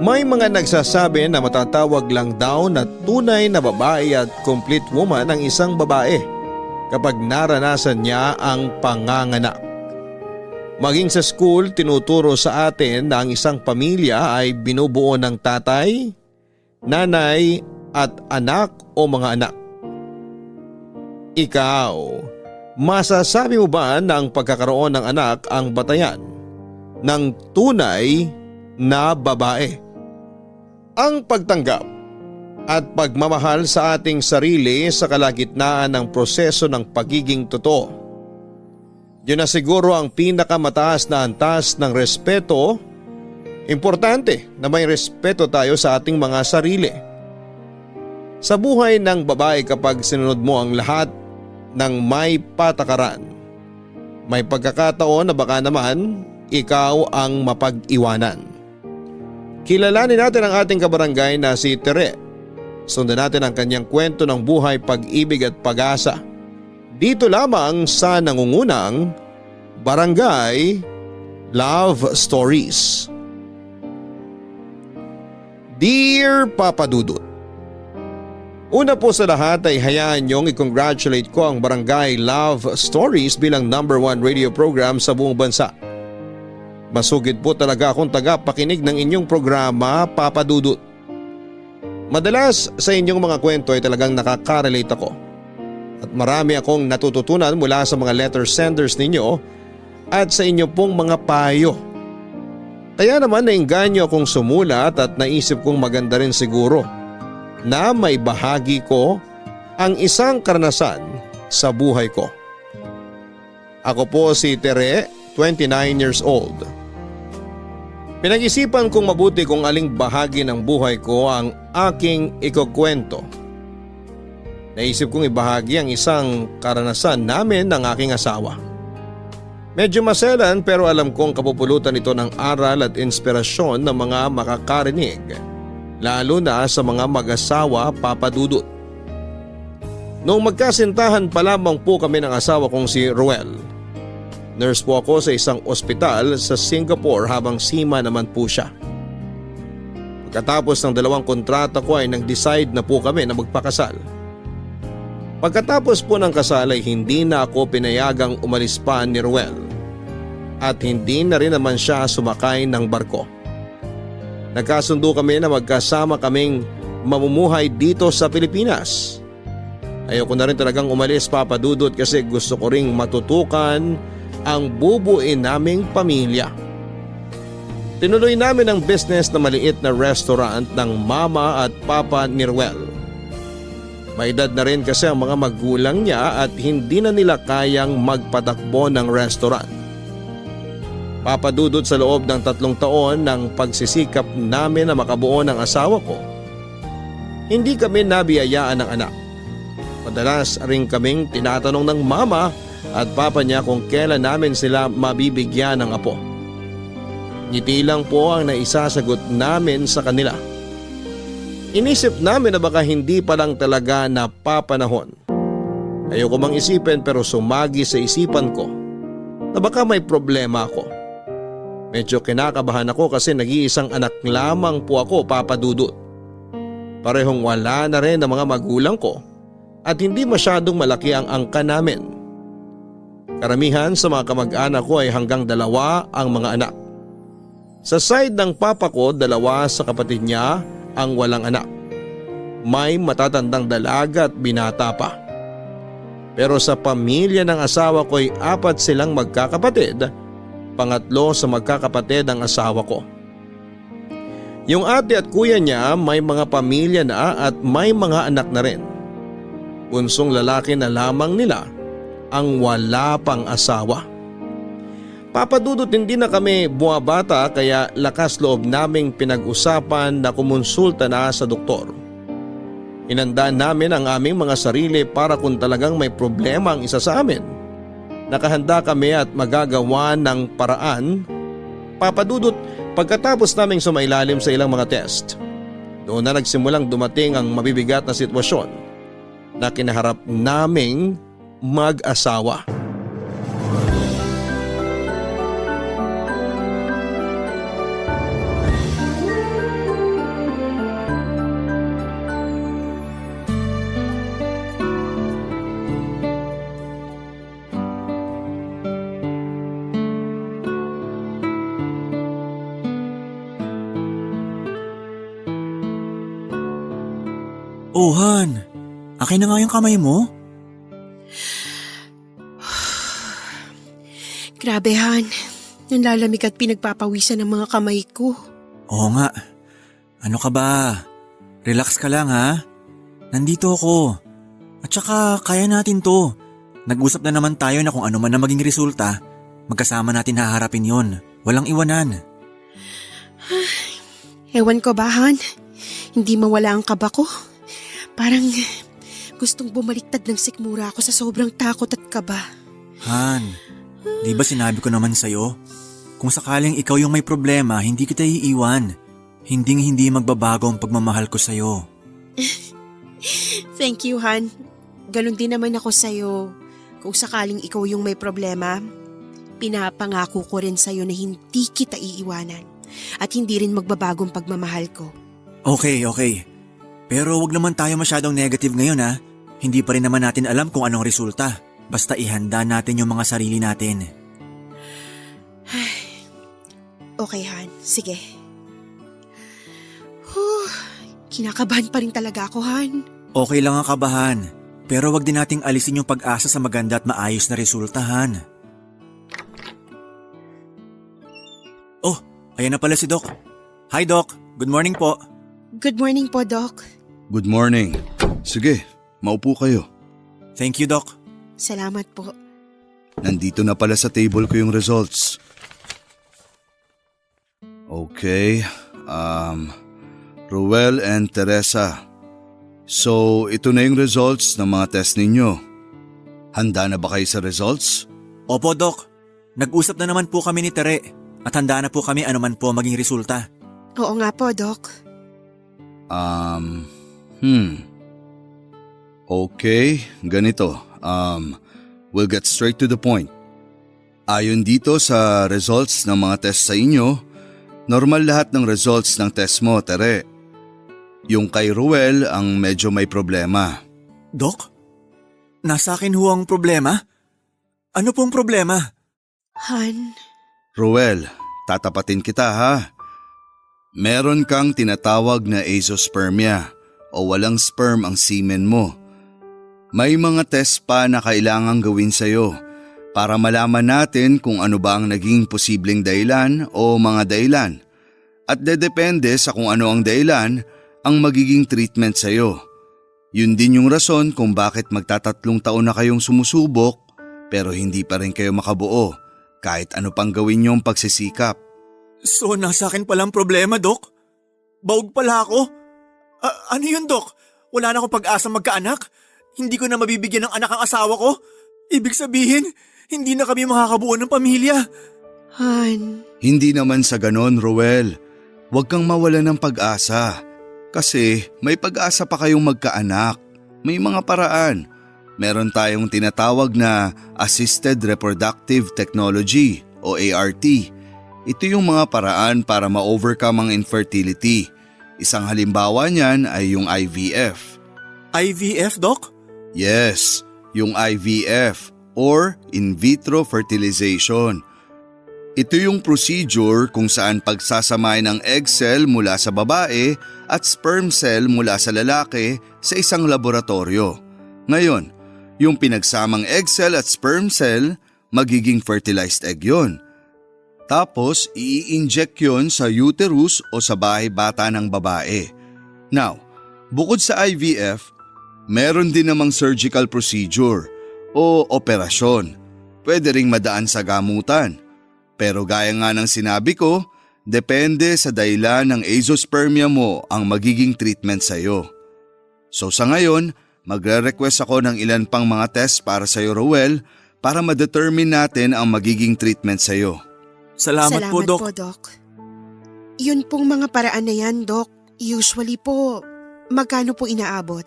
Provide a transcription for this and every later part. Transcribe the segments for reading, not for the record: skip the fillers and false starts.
May mga nagsasabi na matatawag lang daw na tunay na babae at complete woman ang isang babae kapag naranasan niya ang panganganak. Maging sa school, tinuturo sa atin na ang isang pamilya ay binubuo ng tatay, nanay at anak o mga anak. Ikaw, masasabi mo ba na ang pagkakaroon ng anak ang batayan ng tunay na babae? Ang pagtanggap at pagmamahal sa ating sarili sa kalagitnaan ng proseso ng pagiging totoo. Yun na siguro ang pinakamataas na antas ng respeto. Importante na may respeto tayo sa ating mga sarili. Sa buhay ng babae, kapag sinunod mo ang lahat ng may patakaran, may pagkakataon na baka naman ikaw ang mapag-iwanan. Kilalanin natin ang ating kabarangay na si Tere. Sundan natin ang kanyang kwento ng buhay, pag-ibig at pag-asa. Dito lamang sa nangungunang Barangay Love Stories. Dear Papa Dudut, una po sa lahat ay hayaan niyong i-congratulate ko ang Barangay Love Stories bilang #1 radio program sa buong bansa. Masugid po talaga akong tagapakinig ng inyong programa, Papa Dudut. Madalas sa inyong mga kwento ay talagang nakaka-relate ako. At marami akong natututunan mula sa mga letter senders ninyo at sa inyo pong mga payo. Kaya naman nainganyo akong sumulat at naisip kong maganda rin siguro na may bahagi ko ang isang karanasan sa buhay ko. Ako po si Tere, 29 years old. Pinag-isipan kong mabuti kung aling bahagi ng buhay ko ang aking ikukwento. Naisip kong ibahagi ang isang karanasan namin ng aking asawa. Medyo maselan pero alam kong kapupulutan ito ng aral at inspirasyon ng mga makakarinig, lalo na sa mga mag-asawa, Papa Dudut. Noong magkasintahan pa lamang po kami ng asawa kong si Ruel. Nurse po ako sa isang ospital sa Singapore habang seaman naman po siya. Pagkatapos ng 2 kontrata ko ay nag-decide na po kami na magpakasal. Pagkatapos po ng kasal ay hindi na ako pinayagang umalis pa ni Ruel at hindi na rin naman siya sumakay ng barko. Nagkasundo kami na magkasama kaming mamumuhay dito sa Pilipinas. Ayoko na rin talagang umalis, Papa Dudut, kasi gusto ko ring matutukan ang bubuin naming pamilya. Tinuloy namin ang business na maliit na restaurant ng mama at papa ni Ruel. May edad na rin kasi ang mga magulang niya at hindi na nila kayang magpatakbo ng restaurant. Papa Dudut, sa loob ng 3 taon ng pagsisikap namin na makabuo ng asawa ko, hindi kami nabiyayaan ng anak. Madalas rin kaming tinatanong ng mama at papa niya kung kailan namin sila mabibigyan ng apo. Ngiti lang po ang naisasagot namin sa kanila. Inisip namin na baka hindi pa lang talaga napapanahon. Ayoko mang isipin pero sumagi sa isipan ko na baka may problema ako. Medyo kinakabahan ako kasi nag-iisang anak lamang po ako, Papa Dudut. Parehong wala na rin ang mga magulang ko at hindi masyadong malaki ang angka namin. Karamihan sa mga kamag-anak ko ay hanggang 2 ang mga anak. Sa side ng papa ko, 2 sa kapatid niya ang walang anak. May matatandang dalaga at binata pa. Pero sa pamilya ng asawa ko ay 4 silang magkakapatid. Pangatlo sa magkakapatid ang asawa ko. Yung ate at kuya niya may mga pamilya na at may mga anak na rin. Bunsong lalaki na lamang nila ang wala pang asawa. Papa Dudut, hindi na kami buwabata kaya lakas loob naming pinag-usapan na kumonsulta na sa doktor. Inandaan namin ang aming mga sarili para kung talagang may problema ang isa sa amin, nakahanda kami at magagawa ng paraan. Papa Dudut, pagkatapos naming sumailalim sa ilang mga test, doon na nagsimulang dumating ang mabibigat na sitwasyon na kinaharap naming mag-asawa. Oh, Han. Akin na nga yung kamay mo. Grabe, Han. Nanlalamig at pinagpapawisan ng mga kamay ko. Oo nga. Ano ka ba? Relax ka lang ha. Nandito ako. At saka kaya natin to. Nag-usap na naman tayo na kung ano man na maging resulta, magkasama natin haharapin yon. Walang iwanan. Ewan ko ba, Han? Hindi mawala ang kaba ko. Parang gustong bumaliktad ng sikmura ako sa sobrang takot at kaba. Han, di ba sinabi ko naman sa'yo? Kung sakaling ikaw yung may problema, hindi kita iiwan. Hindi magbabago ang pagmamahal ko sa'yo. Thank you, Han. Ganon din naman ako sa'yo. Kung sakaling ikaw yung may problema, pinapangako ko rin sa'yo na hindi kita iiwanan at hindi rin magbabagong pagmamahal ko. Okay. Pero wag naman tayo masyadong negative ngayon ha. Hindi pa rin naman natin alam kung anong resulta. Basta ihanda natin yung mga sarili natin. Okay, Han. Sige. Kinakabahan pa rin talaga ako, Han. Okay lang ang kabahan. Pero wag din nating alisin yung pag-asa sa maganda at maayos na resulta, Han. Oh, ayan na pala si Doc. Hi, Doc. Good morning po. Good morning po, Doc. Good morning. Sige, maupo kayo. Thank you, Doc. Salamat po. Nandito na pala sa table ko yung results. Okay, Ruel and Teresa. So, ito na yung results ng mga test ninyo. Handa na ba kayo sa results? Opo, Doc. Nag-usap na naman po kami ni Tere at handa na po kami anuman po maging resulta. Oo nga po, Doc. Okay, ganito. We'll get straight to the point. Ayon dito sa results ng mga test sa inyo, normal lahat ng results ng test mo, Tere. Yung kay Ruel ang medyo may problema. Doc? Nasa akin ho ang problema? Ano pong problema? Han, Ruel, tatapatin kita ha. Meron kang tinatawag na azoospermia o walang sperm ang semen mo. May mga test pa na kailangang gawin sa'yo para malaman natin kung ano ba ang naging posibleng dahilan o mga dahilan. At dedepende sa kung ano ang dahilan ang magiging treatment sa'yo. Yun din yung rason kung bakit magtatatlong taon na kayong sumusubok pero hindi pa rin kayo makabuo kahit ano pang gawin yung pagsisikap. So nasa akin palang problema, Doc? Baog pala ako? Ano yun, Doc? Wala na akong pag-asa magkaanak? Hindi ko na mabibigyan ng anak ang asawa ko? Ibig sabihin, hindi na kami makakabuo ng pamilya. Han. Hindi naman sa ganon, Ruel. Huwag kang mawala ng pag-asa. Kasi may pag-asa pa kayong magkaanak. May mga paraan. Meron tayong tinatawag na Assisted Reproductive Technology o ART. Ito yung mga paraan para ma-overcome ang infertility. Isang halimbawa niyan ay yung IVF. IVF, Doc? Yes, yung IVF or in vitro fertilization. Ito yung procedure kung saan pagsasamahin ng egg cell mula sa babae at sperm cell mula sa lalaki sa isang laboratorio. Ngayon, yung pinagsamang egg cell at sperm cell, magiging fertilized egg yon. Tapos, i-inject yon sa uterus o sa bahay bata ng babae. Now, bukod sa IVF, meron din namang surgical procedure o operasyon. Pwede ring madaan sa gamutan. Pero gaya nga ng sinabi ko, depende sa dahilan ng azoospermia mo ang magiging treatment sa'yo. So sa ngayon, magre-request ako ng ilan pang mga test para sa'yo, Ruel, para ma-determine natin ang magiging treatment sa'yo. Salamat po, Doc. Doc. Yun pong mga paraan na yan, Doc. Usually po, magkano po inaabot?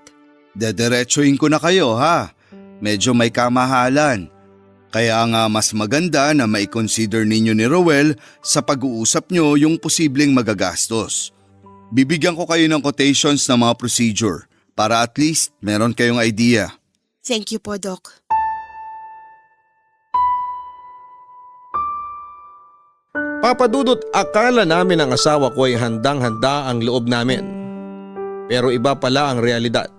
Dederetsuhin ko na kayo ha. Medyo may kamahalan. Kaya nga mas maganda na mai-consider ninyo ni Ruel sa pag-uusap nyo yung posibleng magagastos. Bibigyan ko kayo ng quotations ng mga procedure para at least meron kayong idea. Thank you po, Doc. Papadudot, akala namin ang asawa ko ay handang-handa ang loob namin. Pero iba pala ang realidad.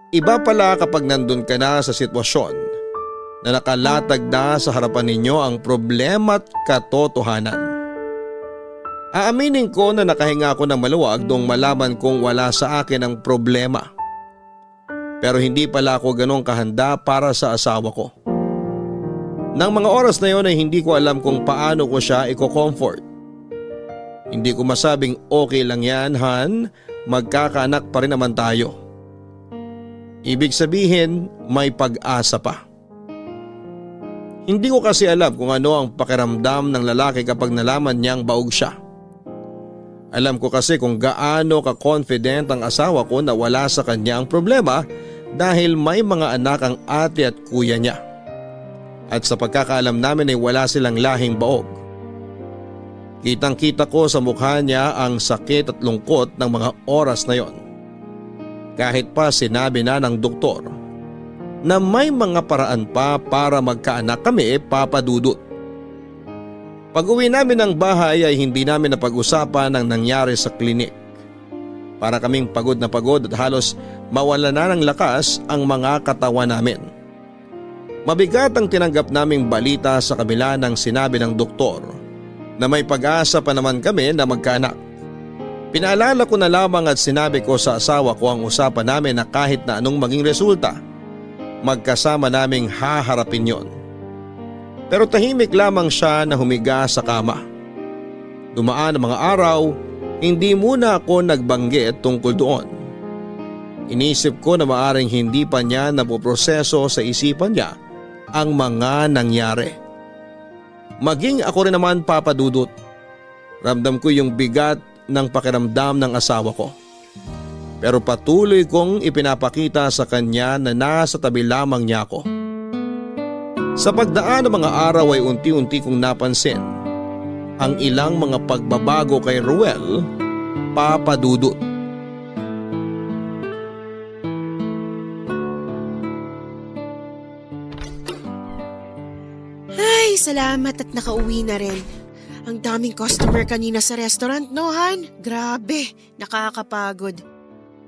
Iba pala kapag nandun ka na sa sitwasyon na nakalatag na sa harapan ninyo ang problema at katotohanan. Aaminin ko na nakahinga ako ng maluwag nung malaman kong wala sa akin ang problema. Pero hindi pala ako ganong kahanda para sa asawa ko. Nang mga oras na yon ay hindi ko alam kung paano ko siya i-comfort. Hindi ko masabing okay lang yan, Han, magkakaanak pa rin naman tayo. Ibig sabihin may pag-asa pa. Hindi ko kasi alam kung ano ang pakiramdam ng lalaki kapag nalaman niyang baog siya. Alam ko kasi kung gaano ka-confident ang asawa ko na wala sa kanya ang problema dahil may mga anak ang ate at kuya niya. At sa pagkakaalam namin ay wala silang lahing baog. Kitang-kita ko sa mukha niya ang sakit at lungkot ng mga oras na yon. Kahit pa sinabi na ng doktor na may mga paraan pa para magkaanak kami, Papa Dudut. Pag-uwi namin ng bahay ay hindi namin napag-usapan ang nangyari sa klinik. Para kaming pagod na pagod at halos mawala na ng lakas ang mga katawan namin. Mabigat ang tinanggap naming balita sa kabila ng sinabi ng doktor na may pag-asa pa naman kami na magkaanak. Pinaalala ko na lamang at sinabi ko sa asawa ko ang usapan namin na kahit na anong maging resulta, magkasama naming haharapin yon. Pero tahimik lamang siya na humiga sa kama. Dumaan ang mga araw, hindi muna ako nagbanggit tungkol doon. Inisip ko na maaring hindi pa niya napoproseso sa isipan niya ang mga nangyari. Maging ako rin naman, Papa Dudut. Ramdam ko yung bigat ng pakiramdam ng asawa ko. Pero patuloy kong ipinapakita sa kanya na nasa tabi lamang niya ako. Sa pagdaan ng mga araw ay unti-unti kong napansin ang ilang mga pagbabago kay Ruel, Papa Dudut. Ay, salamat at nakauwi na rin. Ang daming customer kanina sa restaurant, no, Han? Grabe, nakakapagod.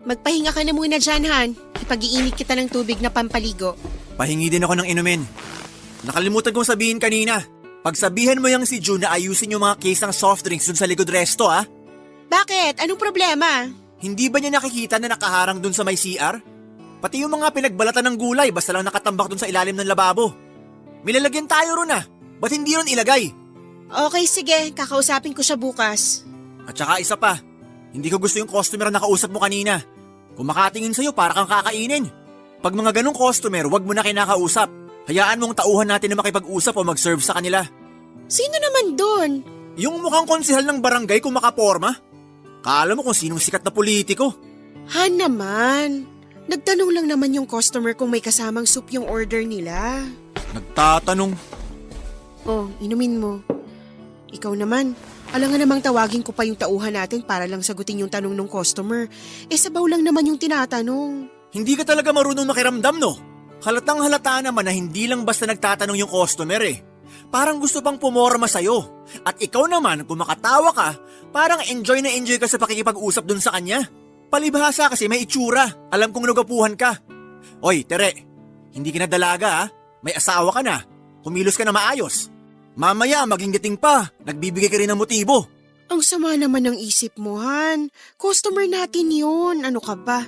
Magpahinga ka na muna dyan, Han. Ipag-iinit kita ng tubig na pampaligo. Pahingi din ako ng inumin. Nakalimutan kong sabihin kanina. Pagsabihan mo yung si June na ayusin yung mga case ng soft drinks dun sa likod resto, ha? Bakit? Anong problema? Hindi ba niya nakikita na nakaharang dun sa may CR? Pati yung mga pinagbalatan ng gulay basta lang nakatambak dun sa ilalim ng lababo. Milalagyan tayo ron, ah. Ba't hindi ron ilagay? Okay, sige. Kakausapin ko siya bukas. At saka isa pa, hindi ko gusto yung customer na nakausap mo kanina. Kung makatingin sa'yo para kang kakainin. Pag mga ganong customer, wag mo na kinakausap. Hayaan mong tauhan natin na makipag-usap o mag-serve sa kanila. Sino naman doon? Yung mukhang konsehal ng barangay kung makaporma. Kala mo kung sinong sikat na politiko. Han naman. Nagtanong lang naman yung customer kung may kasamang soup yung order nila. Nagtatanong. Oh, inumin mo. Ikaw naman, alangan namang tawagin ko pa yung tauhan natin para lang sagutin yung tanong ng customer. Sabaw lang naman yung tinatanong. Hindi ka talaga marunong makiramdam, no? Halatang halata naman na hindi lang basta nagtatanong yung customer eh. Parang gusto pang pumorma sa'yo. At ikaw naman, kung makatawa ka, parang enjoy na enjoy ka sa pakikipag-usap dun sa kanya. Palibhasa kasi may itsura. Alam kong nagapuhan ka. Oy, Tere, hindi ka na dalaga ha? May asawa ka na. Kumilos ka na maayos. Mamaya maging giting pa. Nagbibigay ka rin ng motibo. Ang sama naman ng isip mo, Han. Customer natin yun. Ano ka ba?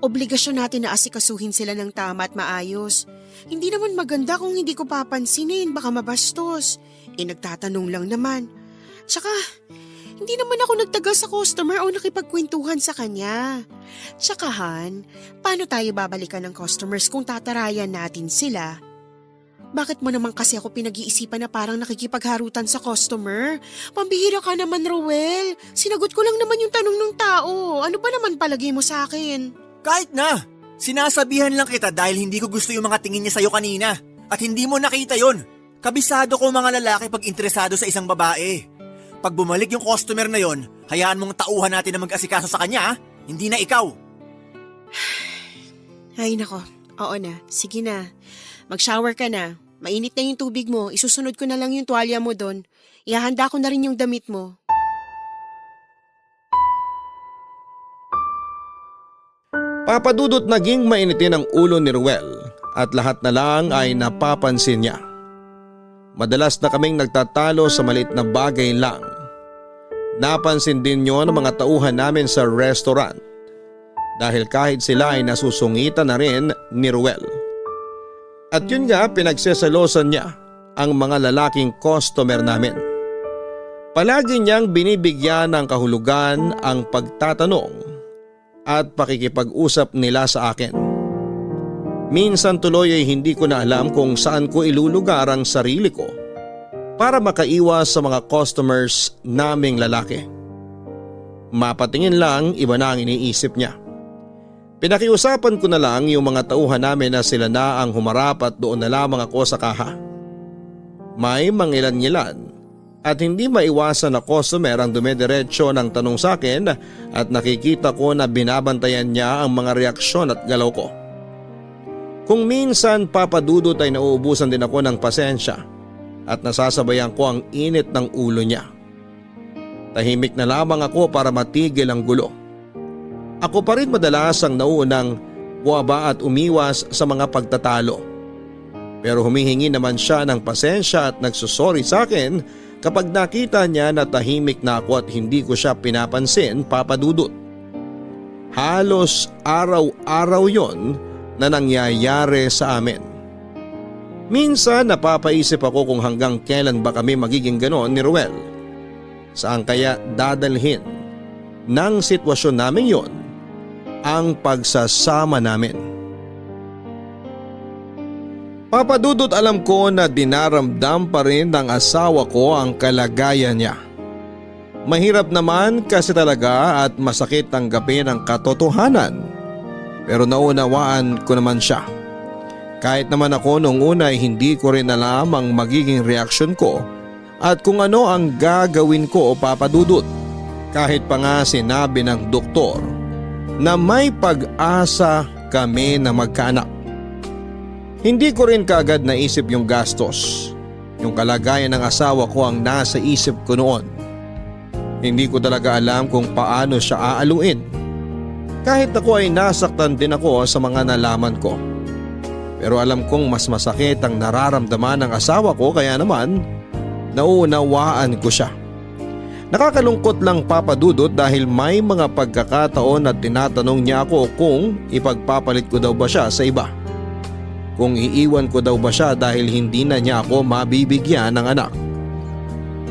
Obligasyon natin na asikasuhin sila ng tama at maayos. Hindi naman maganda kung hindi ko papansinin, baka mabastos. Nagtatanong lang naman. Tsaka, hindi naman ako nagtagal sa customer o nakipagkwentuhan sa kanya. Tsaka Han, paano tayo babalikan ng customers kung tatarayan natin sila? Bakit mo naman kasi ako pinag-iisipan na parang nakikipagharutan sa customer? Pambihira ka naman, Rowel. Sinagot ko lang naman yung tanong ng tao. Ano ba naman palagay mo sa akin? Kahit na, sinasabihan lang kita dahil hindi ko gusto yung mga tingin niya sa'yo kanina. At hindi mo nakita yon. Kabisado ko mga lalaki pag interesado sa isang babae. Pag bumalik yung customer na yon, hayaan mong tauhan natin na mag-asikaso sa kanya, ha? Hindi na ikaw. Ay nako, oo na, sige na. Mag-shower ka na. Mainit na yung tubig mo, isusunod ko na lang yung tuwalya mo doon. Ihahanda ko na rin yung damit mo. Papadudot naging mainitin ang ulo ni Ruel at lahat na lang ay napapansin niya. Madalas na kaming nagtatalo sa maliit na bagay lang. Napansin din niyo ng mga tauhan namin sa restaurant dahil kahit sila ay nasusungitan na rin ni Ruel. At yun nga, pinagsesalosan niya ang mga lalaking customer namin. Palagi niyang binibigyan ng kahulugan ang pagtatanong at pakikipag-usap nila sa akin. Minsan tuloy ay hindi ko na alam kung saan ko ilulugar ang sarili ko para makaiwas sa mga customers naming lalaki. Mapatingin lang, iba na ang iniisip niya. Pinakiusapan ko na lang yung mga tauhan namin na sila na ang humarap at doon na lamang ako sa kaha. May mangilan-ngilan at hindi maiwasan na customer ang dumediretso ng tanong sa akin at nakikita ko na binabantayan niya ang mga reaksyon at galaw ko. Kung minsan papadudot ay nauubusan din ako ng pasensya at nasasabayan ko ang init ng ulo niya. Tahimik na lamang ako para matigil ang gulo. Ako pa rin madalas ang nauunang buwaba at umiwas sa mga pagtatalo. Pero humihingi naman siya ng pasensya at nagsusorry sa akin kapag nakita niya na tahimik na ako at hindi ko siya pinapansin, papadudot. Halos araw-araw yon na nangyayari sa amin. Minsan napapaisip ako kung hanggang kailan ba kami magiging ganon ni Ruel. Saan kaya dadalhin ng sitwasyon namin yon ang pagsasama namin? Papadudot, alam ko na dinaramdam pa rin ng asawa ko ang kalagayan niya. Mahirap naman kasi talaga at masakit tanggapin ang katotohanan. Pero naunawaan ko naman siya. Kahit naman ako noong una ay hindi ko rin alam ang magiging reaksyon ko at kung ano ang gagawin ko, papadudot. Kahit pa nga sinabi ng doktor na may pag-asa kami na magkaanak. Hindi ko rin kaagad naisip yung gastos. Yung kalagayan ng asawa ko ang nasa isip ko noon. Hindi ko talaga alam kung paano siya aaluin. Kahit ako ay nasaktan din ako sa mga nalaman ko. Pero alam kong mas masakit ang nararamdaman ng asawa ko kaya naman nauunawaan ko siya. Nakakalungkot lang, papadudot, dahil may mga pagkakataon na tinatanong niya ako kung ipagpapalit ko daw ba siya sa iba. Kung iiwan ko daw ba siya dahil hindi na niya ako mabibigyan ng anak.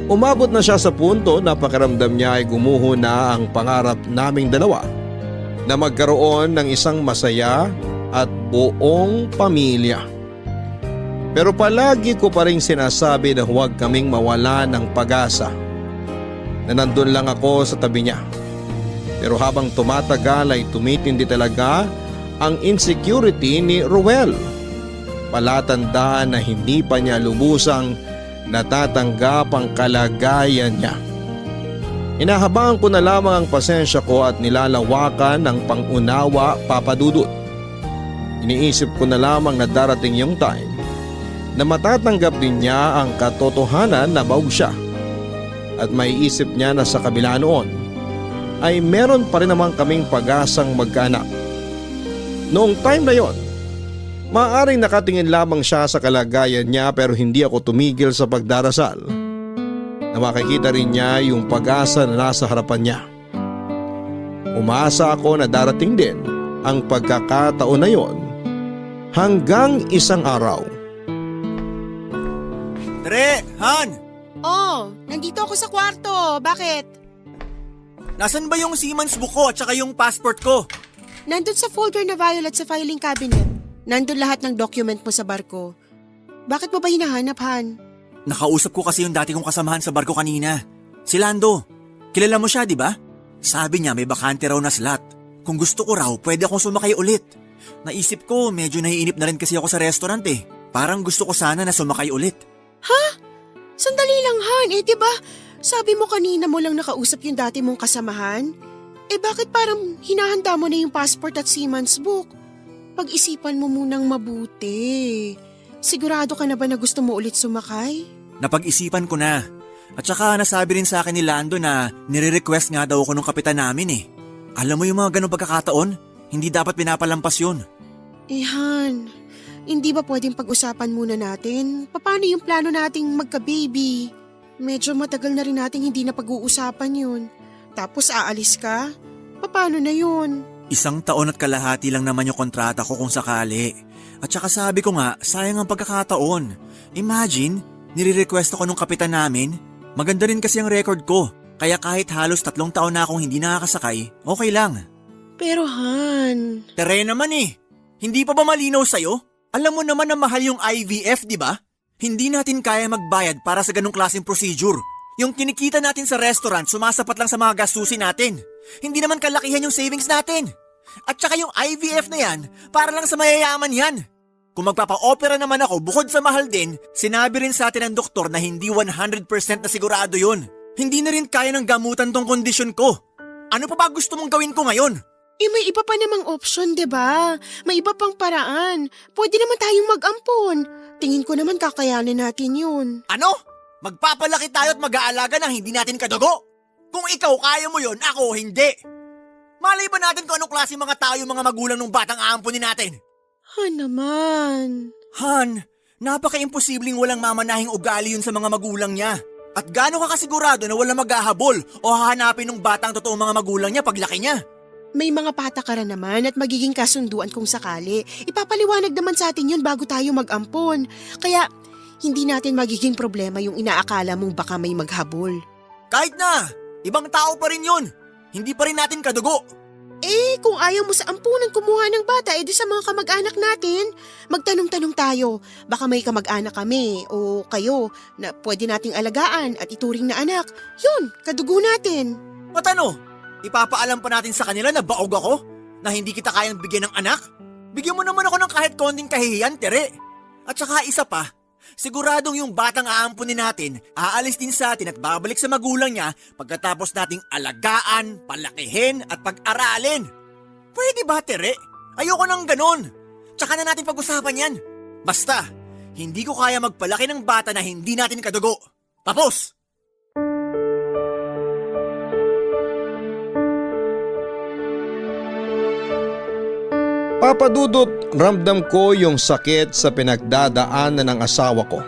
Umabot na siya sa punto na pakiramdam niya ay gumuho na ang pangarap naming dalawa na magkaroon ng isang masaya at buong pamilya. Pero palagi ko pa rin sinasabi na huwag kaming mawala ng pag-asa, na nandun lang ako sa tabi niya. Pero habang tumatagal ay tumitindi talaga ang insecurity ni Ruel. Palatandaan na hindi pa niya lubusang natatanggap ang kalagayan niya. Inahabaan ko na lamang ang pasensya ko at nilalawakan ng pangunawa, papadudot. Iniisip ko na lamang na darating yung time na matatanggap din niya ang katotohanan na baog siya. At maiisip niya na sa kabila noon ay meron pa rin naman kaming pag-asang magkaanak. Noong time na yon, maaaring nakatingin lamang siya sa kalagayan niya pero hindi ako tumigil sa pagdarasal na makikita rin niya yung pag-asa na nasa harapan niya. Umaasa ako na darating din ang pagkakataon na yon hanggang isang araw. Tre! Han! Oh, nandito ako sa kwarto. Bakit? Nasaan ba yung Siemens book ko at saka yung passport ko? Nandun sa folder na violet sa filing cabinet. Nandun lahat ng document mo sa barko. Bakit mo ba hinahanap, Han? Nakausap ko kasi yung dati kong kasamahan sa barko kanina. Si Lando. Kilala mo siya, di ba? Sabi niya may bakante raw na slot. Kung gusto ko raw, pwede akong sumakay ulit. Naisip ko, medyo naiinip na rin kasi ako sa restaurant eh. Parang gusto ko sana na sumakay ulit. Ha? Sandali lang, Han. Diba, sabi mo kanina mo lang nakausap yung dati mong kasamahan? Bakit parang hinahanda mo na yung passport at Siemens book? Pag-isipan mo munang mabuti. Sigurado ka na ba na gusto mo ulit sumakay? Napag-isipan ko na. At saka nasabi rin sa akin ni Lando na nire-request nga daw ako ng kapitan namin eh. Alam mo yung mga ganong pagkakataon? Hindi dapat pinapalampas yun. Han, hindi ba pwedeng pag-usapan muna natin? Paano yung plano nating magka-baby? Medyo matagal na rin nating hindi na pag-uusapan yun. Tapos aalis ka? Paano na yun? 1 taon at kalahati lang naman yung kontrata ko kung sakali. At saka sabi ko nga, sayang ang pagkakataon. Imagine, nire-request ako nung kapitan namin. Maganda rin kasi ang record ko. Kaya kahit halos 3 taon na akong hindi nakakasakay, okay lang. Pero Han… Tere naman eh. Hindi pa ba malinaw sa'yo? Alam mo naman na mahal yung IVF, di ba? Hindi natin kaya magbayad para sa ganung klaseng procedure. Yung kinikita natin sa restaurant sumasapat lang sa mga gastusin natin. Hindi naman kalakihan yung savings natin. At saka yung IVF na yan, para lang sa mayayaman yan. Kung magpapa-opera naman ako bukod sa mahal din, sinabi rin sa atin ng doktor na hindi 100% na sigurado yun. Hindi na rin kaya ng gamutan tong kondisyon ko. Ano pa ba gusto mong gawin ko ngayon? May iba pa namang option, 'di ba? May iba pang paraan. Pwede naman tayong mag-ampon. Tingin ko naman kakayanin natin 'yun. Ano? Magpapalaki tayo at mag-aalaga ng hindi natin kadugo? Kung ikaw kaya mo yon, ako hindi. Malay ba natin kung anong klase mga tao yung mga magulang ng batang aampunin natin? Naman. Han, napaka-imposibleng walang mamanahing ugali yun sa mga magulang niya. At gaano ka kasigurado na walang maghahabol o hahanapin ng batang totoong mga magulang niya paglaki niya? May mga patakaran naman at magiging kasunduan kung sakali. Ipapaliwanag naman sa atin yun bago tayo mag-ampon. Kaya hindi natin magiging problema yung inaakala mong baka may maghabol. Kahit na, ibang tao pa rin yun. Hindi pa rin natin kadugo. Kung ayaw mo sa ampunan kumuha ng bata, edi sa mga kamag-anak natin. Magtanong-tanong tayo. Baka may kamag-anak kami o kayo na pwede nating alagaan at ituring na anak. Yun, kadugo natin. At ano? Ipapaalam pa natin sa kanila na baog ako? Na hindi kita kayang bigyan ng anak? Bigyan mo naman ako ng kahit konting kahihiyan, Tere. At saka isa pa, siguradong yung batang aampunin natin, aalis din sa atin at babalik sa magulang niya pagkatapos nating alagaan, palakihin at pag-aralin. Pwede ba, Tere? Ayoko nang ganon. Tsaka na natin pag-usapan yan. Basta, hindi ko kaya magpalaki ng bata na hindi natin kadugo. Tapos! Papa Dudut, ramdam ko yung sakit sa pinagdadaanan ng asawa ko.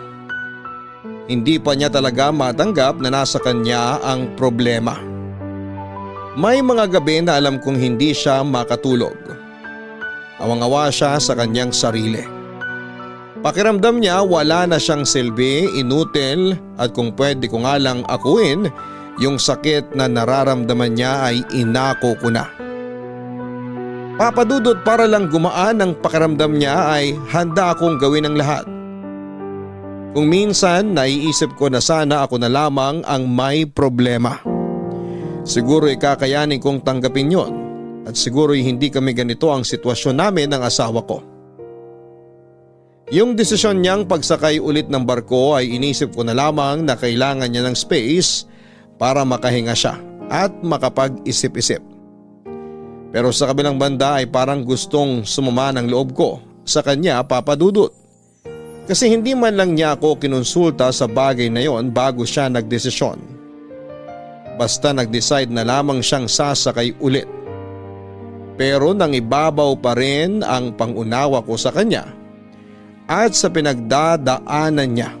Hindi pa niya talaga matanggap na nasa kanya ang problema. May mga gabi na alam kong hindi siya makatulog. Awang-awa siya sa kanyang sarili. Pakiramdam niya wala na siyang silbi, inutil at kung pwede ko nga lang akuin, yung sakit na nararamdaman niya ay inako ko na. Papa Dudut, para lang gumaan ang pakiramdam niya ay handa akong gawin ang lahat. Kung minsan naiisip ko na sana ako na lamang ang may problema. Siguro ikakayanin kong tanggapin yon at siguro hindi kami ganito ang sitwasyon namin ng asawa ko. Yung desisyon niyang pagsakay ulit ng barko ay inisip ko na lamang na kailangan niya ng space para makahinga siya at makapag-isip-isip. Pero sa kabilang banda ay parang gustong sumama ng loob ko sa kanya, Papa Dudut. Kasi hindi man lang niya ako kinonsulta sa bagay na yon bago siya nagdesisyon. Basta nag-decide na lamang siyang sasakay ulit. Pero nang ibabaw pa rin ang pangunawa ko sa kanya at sa pinagdadaanan niya.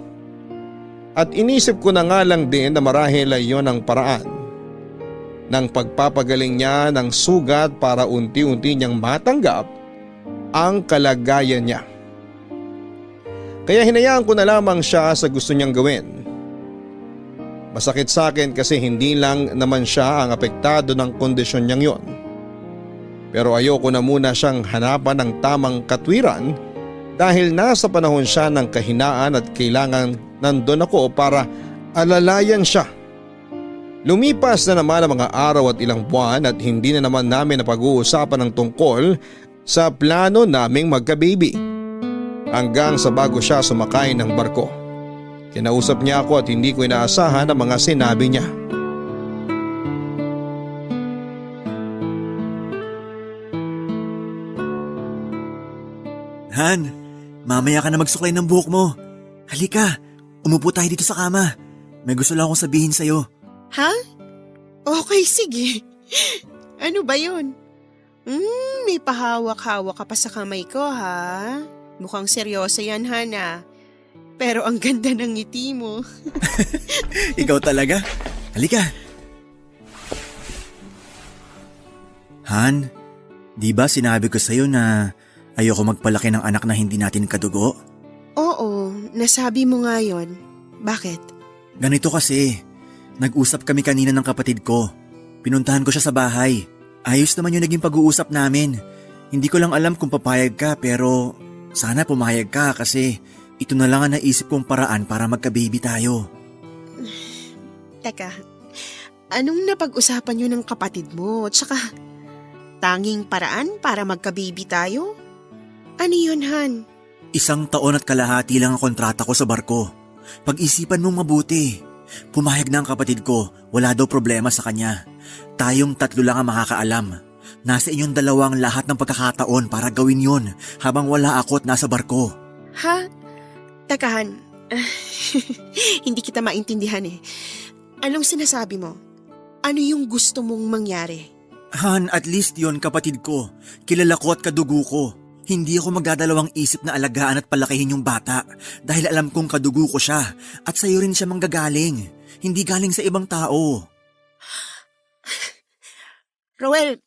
At inisip ko na nga lang din na marahil ay yon ang paraan ng pagpapagaling niya ng sugat para unti-unti niyang matanggap ang kalagayan niya. Kaya hinayaan ko na lamang siya sa gusto niyang gawin. Masakit sa akin kasi hindi lang naman siya ang apektado ng kondisyon niyang yon. Pero ayoko na muna siyang hanapan ng tamang katwiran dahil nasa panahon siya ng kahinaan at kailangan nandun ako para alalayan siya. Lumipas na naman ang mga araw at ilang buwan at hindi na naman namin napag-uusapan ng tungkol sa plano naming magka-baby. Hanggang sa bago siya sumakay ng barko. Kinausap niya ako at hindi ko inaasahan ang mga sinabi niya. Han, mamaya ka na magsuklay ng buhok mo. Halika, umupo tayo dito sa kama. May gusto lang akong sabihin sa'yo. Ha? Okay, sige. Ano ba yun? May pahawak-hawak ka pa sa kamay ko ha. Mukhang seryoso yan, Hana. Pero ang ganda ng ngiti mo. Ikaw talaga? Halika. Han, di ba sinabi ko sa'yo na ayoko magpalaki ng anak na hindi natin kadugo? Oo, nasabi mo nga yon. Bakit? Ganito kasi, nag-usap kami kanina ng kapatid ko. Pinuntahan ko siya sa bahay. Ayos naman yung naging pag-uusap namin. Hindi ko lang alam kung papayag ka pero sana pumayag ka kasi ito na lang ang naisip kong paraan para magka-baby tayo. Teka, anong napag-usapan nyo ng kapatid mo? Tsaka, tanging paraan para magka-baby tayo? Ano yun, Han? 1 taon at kalahati lang ang kontrata ko sa barko. Pag-isipan mong mabuti. Pumayag na ang kapatid ko, wala daw problema sa kanya. Tayong 3 lang ang makakaalam. Nasa inyong 2 ang lahat ng pagkakataon para gawin yon habang wala ako at nasa barko. Ha? Teka, Han. Hindi kita maintindihan eh. Anong sinasabi mo? Ano yung gusto mong mangyari? Han, at least yon kapatid ko. Kilala ko at kadugo ko. Hindi ako magdadalawang isip na alagaan at palakihin yung bata dahil alam kong kadugo ko siya at sa'yo rin siya manggagaling. Hindi galing sa ibang tao. Roel,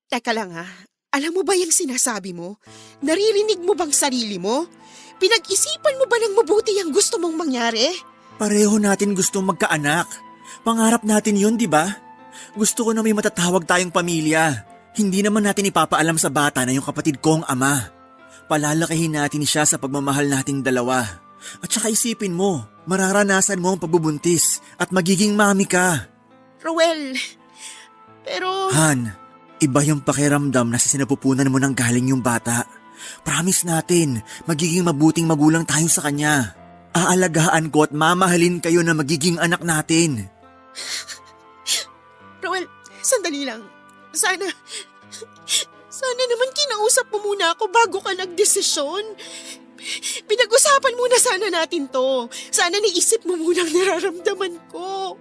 teka lang ha. Alam mo ba yung sinasabi mo? Naririnig mo bang sarili mo? Pinag-isipan mo ba ng mabuti ang gusto mong mangyari? Pareho natin gustong magkaanak. Pangarap natin yun, di ba? Gusto ko na may matatawag tayong pamilya. Hindi naman natin ipapaalam sa bata na yung kapatid ko ang ama. Palalakihin natin siya sa pagmamahal nating 2. At saka isipin mo, mararanasan mo ang pagbubuntis at magiging mami ka. Roel, pero... Han, iba yung pakiramdam na sa sinapupunan mo nang galing yung bata. Promise natin, magiging mabuting magulang tayo sa kanya. Aalagaan ko at mamahalin kayo na magiging anak natin. Roel, sandali lang. Sana naman kinausap mo muna ako bago ka nagdesisyon. Pinag-usapan muna sana natin to. Sana naisip mo muna ang nararamdaman ko.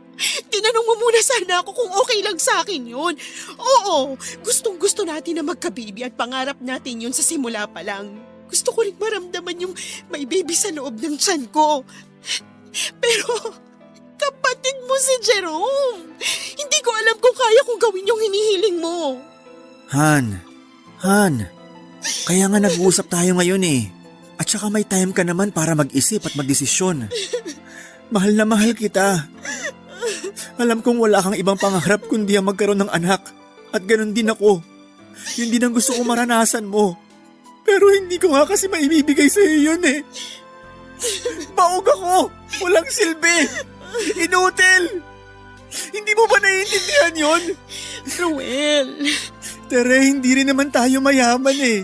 Tinanong mo muna sana ako kung okay lang sa akin yun. Oo, gustong-gusto natin na magka-baby at pangarap natin yun sa simula pa lang. Gusto ko rin maramdaman yung may baby sa loob ng tiyan ko. Pero... kapatid mo si Jerome. Hindi ko alam kung kaya kong gawin yung hinihiling mo. Han, kaya nga nag-uusap tayo ngayon eh. At saka may time ka naman para mag-isip at magdesisyon. Mahal na mahal kita. Alam kong wala kang ibang pangarap kundi ang magkaroon ng anak. At ganun din ako. Yun din ang gusto kong maranasan mo. Pero hindi ko nga kasi maibibigay sa iyo yun eh. Baog ako! Walang silbi! Inutil! Hindi mo ba naiintindihan yun? Ruel! Tere, hindi rin naman tayo mayaman eh.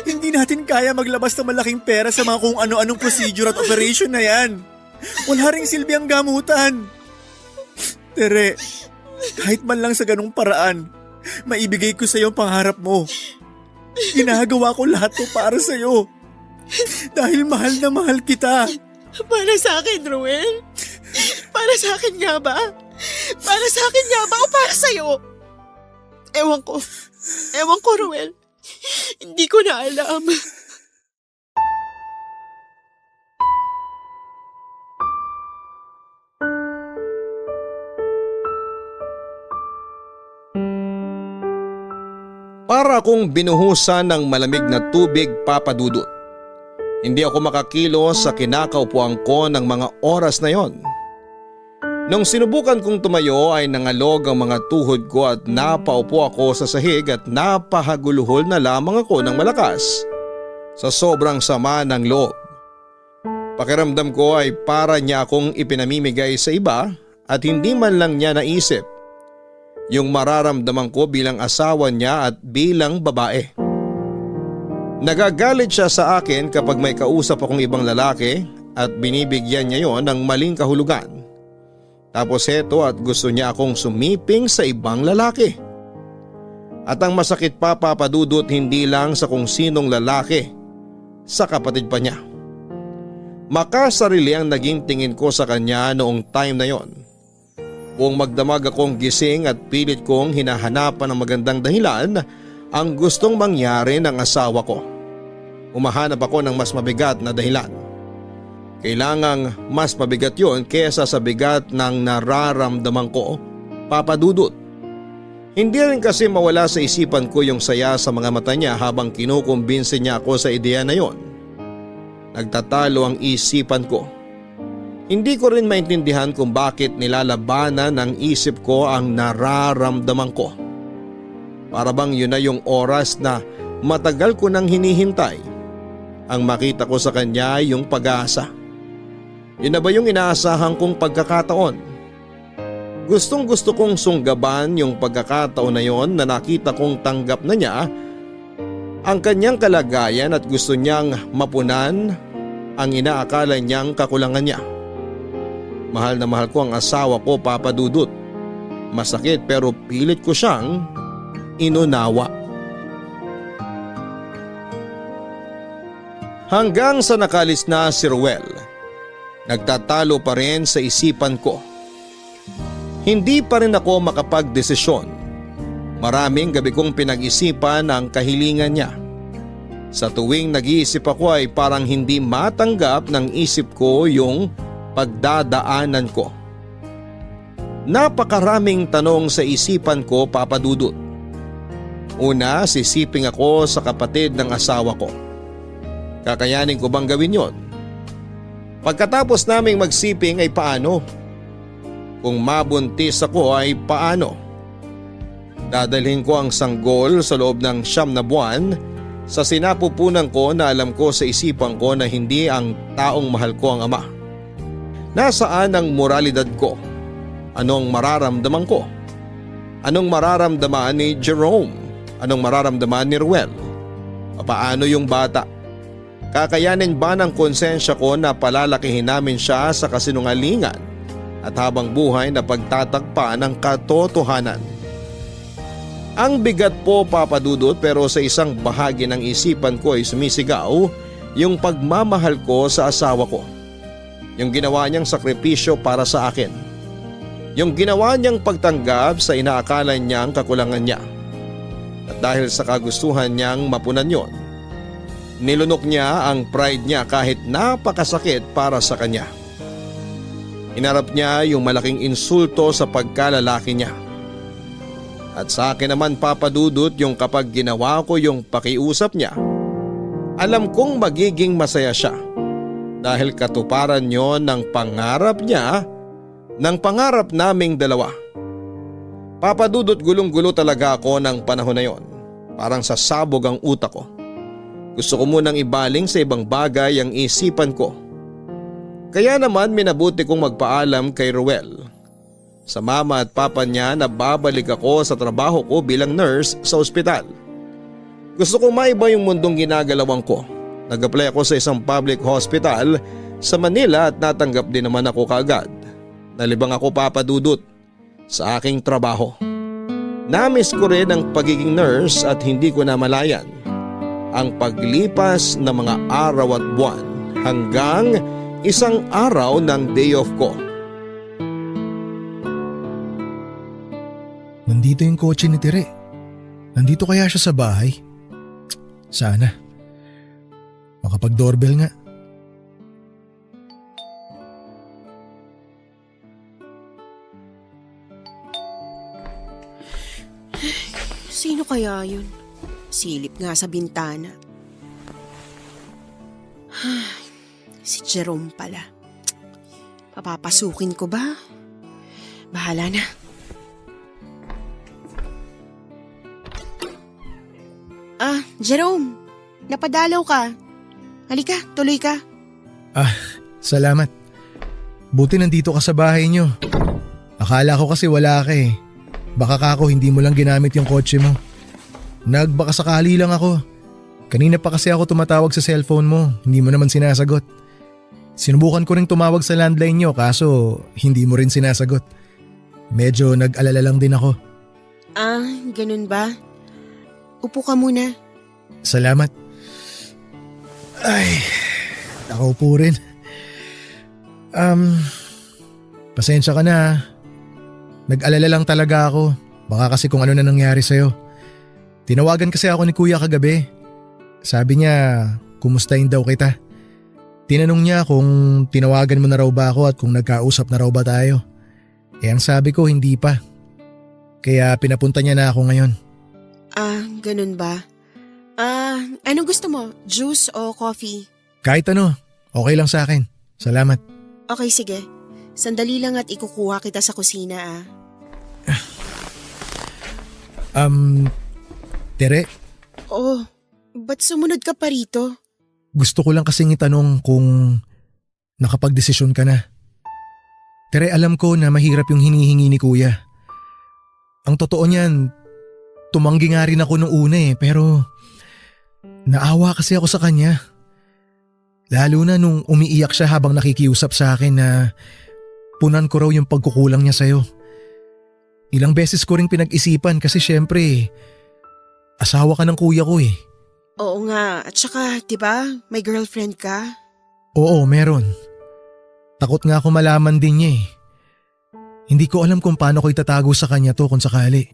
Hindi natin kaya maglabas ng malaking pera sa mga kung ano-anong procedure at operation na yan. Wala ring silbi ang gamutan. Tere, kahit man lang sa ganung paraan, maibigay ko sa iyo ang pangarap mo. Ginagawa ko lahat to para sa iyo. Dahil mahal na mahal kita. Para sa akin, Ruel? Para sa akin nga ba? Para sa akin nga ba o para sa'yo? Ewan ko, Ruel. Hindi ko na alam. Para akong binuhusan ng malamig na tubig, Papa Dudut. Hindi ako makakilos sa kinakaupuan ko ng mga oras na yon. Nung sinubukan kong tumayo ay nangalog ang mga tuhod ko at napaupo ako sa sahig at napahaguluhol na lamang ako ng malakas sa sobrang sama ng loob. Pakiramdam ko ay para niya akong ipinamimigay sa iba at hindi man lang niya naisip yung mararamdaman ko bilang asawa niya at bilang babae. Nagagalit siya sa akin kapag may kausap akong ibang lalaki at binibigyan niya yon ng maling kahulugan. Tapos heto at gusto niya akong sumiping sa ibang lalaki. At ang masakit pa, Papa Dudut, hindi lang sa kung sinong lalaki, sa kapatid pa niya. Makasarili ang naging tingin ko sa kanya noong time na yon. Buong magdamag akong gising at pilit kong hinahanapan ng magandang dahilan ang gustong mangyari ng asawa ko. Umahanap ako ng mas mabigat na dahilan. Kailangang mas mabigat yon kesa sa bigat ng nararamdaman ko, Papa Dudut. Hindi rin kasi mawala sa isipan ko yung saya sa mga mata niya habang kinukumbinsi niya ako sa ideya na yon. Nagtatalo ang isipan ko. Hindi ko rin maintindihan kung bakit nilalabanan ng isip ko ang nararamdaman ko. Para bang yun na yung oras na matagal ko nang hinihintay. Ang makita ko sa kanya yung pag-asa. Yun na ba yung inaasahan kong pagkakataon? Gustong gusto kong sunggaban yung pagkakataon na yon na nakita kong tanggap na niya ang kanyang kalagayan at gusto niyang mapunan ang inaakala niyang kakulangan niya. Mahal na mahal ko ang asawa ko, Papa Dudut. Masakit pero pilit ko siyang inunawa. Hanggang sa nakalis na si Ruel, nagtatalo pa rin sa isipan ko. Hindi pa rin ako makapagdesisyon. Maraming gabi kong pinag-isipan ang kahilingan niya. Sa tuwing nag-iisip ako ay parang hindi matanggap ng isip ko yung pagdadaanan ko. Napakaraming tanong sa isipan ko, Papa Dudut. Una, sisiping ako sa kapatid ng asawa ko. Kakayanin ko bang gawin yon? Pagkatapos naming magsiping ay paano? Kung mabuntis ako ay paano? Dadalhin ko ang sanggol sa loob ng 9 na buwan sa sinapupunan ko na alam ko sa isipan ko na hindi ang taong mahal ko ang ama. Nasaan ang moralidad ko? Anong mararamdaman ko? Anong mararamdaman ni Jerome? Anong mararamdaman ni Ruel? Paano yung bata? Kakayanin ba ng konsensya ko na palalakihin namin siya sa kasinungalingan at habang buhay na pagtatakpa ng katotohanan? Ang bigat po, Papa Dudut, pero sa isang bahagi ng isipan ko ay sumisigaw yung pagmamahal ko sa asawa ko. Yung ginawa niyang sakripisyo para sa akin. Yung ginawa niyang pagtanggap sa inaakala niyang kakulangan niya. At dahil sa kagustuhan niyang mapunan yon, nilunok niya ang pride niya kahit napakasakit para sa kanya. Inarap niya yung malaking insulto sa pagkalalaki niya. At sa akin naman, Papa Dudut, yung kapag ginawa ko yung pakiusap niya, alam kong magiging masaya siya dahil katuparan yon ng pangarap niya, ng pangarap naming dalawa. Papa Dudut, gulong-gulo talaga ako ng panahon na yon. Parang sasabog ang utak ko. Gusto ko munang ibaling sa ibang bagay ang isipan ko. Kaya naman minabuti kong magpaalam kay Ruel sa mama at papa niya na babalik ako sa trabaho ko bilang nurse sa ospital. Gusto kong maiba yung mundong ginagalawan ko. Nag-apply ako sa isang public hospital sa Manila at natanggap din naman ako kaagad. Nalibang ako, Papa Dudut, sa aking trabaho. Namiss ko rin ang pagiging nurse at hindi ko namalayan ang paglipas ng mga araw at buwan hanggang isang araw ng day off ko. Nandito yung kotse ni Tire. Nandito kaya siya sa bahay? Sana. Makapag-doorbell nga. Sino kaya yun? Silip nga sa bintana. Si Jerome pala. Papapasukin ko ba? Bahala na. Jerome, napadalaw ka. Halika, tuloy ka. Salamat. Buti nandito ka sa bahay niyo. Akala ko kasi wala ka eh. Baka kako hindi mo lang ginamit yung kotse mo. Nagbaka sakali lang ako. Kanina pa kasi ako tumatawag sa cellphone mo, hindi mo naman sinasagot. Sinubukan ko ring tumawag sa landline niyo kaso hindi mo rin sinasagot. Medyo nag-alala lang din ako. Ganun ba? Upo ka muna. Salamat. Ay, nakaupo rin. Pasensya ka na. Nag-alala lang talaga ako. Baka kasi kung ano na nangyari sa'yo. Tinawagan kasi ako ni kuya kagabi. Sabi niya, kumustahin daw kita. Tinanong niya kung tinawagan mo na raw ba ako at kung nagkausap na raw ba tayo. Ang sabi ko hindi pa. Kaya pinapunta niya na ako ngayon. Ganun ba? Anong gusto mo? Juice o coffee? Kahit ano, okay lang sa akin. Salamat. Okay, sige. Sandali lang at ikukuha kita sa kusina Tere, Oh, ba't sumunod ka pa rito? gusto ko lang kasing itanong kung nakapagdesisyon ka na. Tere, alam ko na mahirap yung hinihingi ni kuya. Ang totoo niyan, tumanggi nga rin ako nung una pero naawa kasi ako sa kanya. Lalo na nung umiiyak siya habang nakikiusap sa akin na punan ko raw yung pagkukulang niya sa'yo. Ilang beses ko ring pinag-isipan kasi syempre, asawa ka ng kuya ko . Oo nga, at saka, diba, may girlfriend ka? Oo, meron. Takot nga ako malaman din niya . Hindi ko alam kung paano ko itatago sa kanya to kung sakali.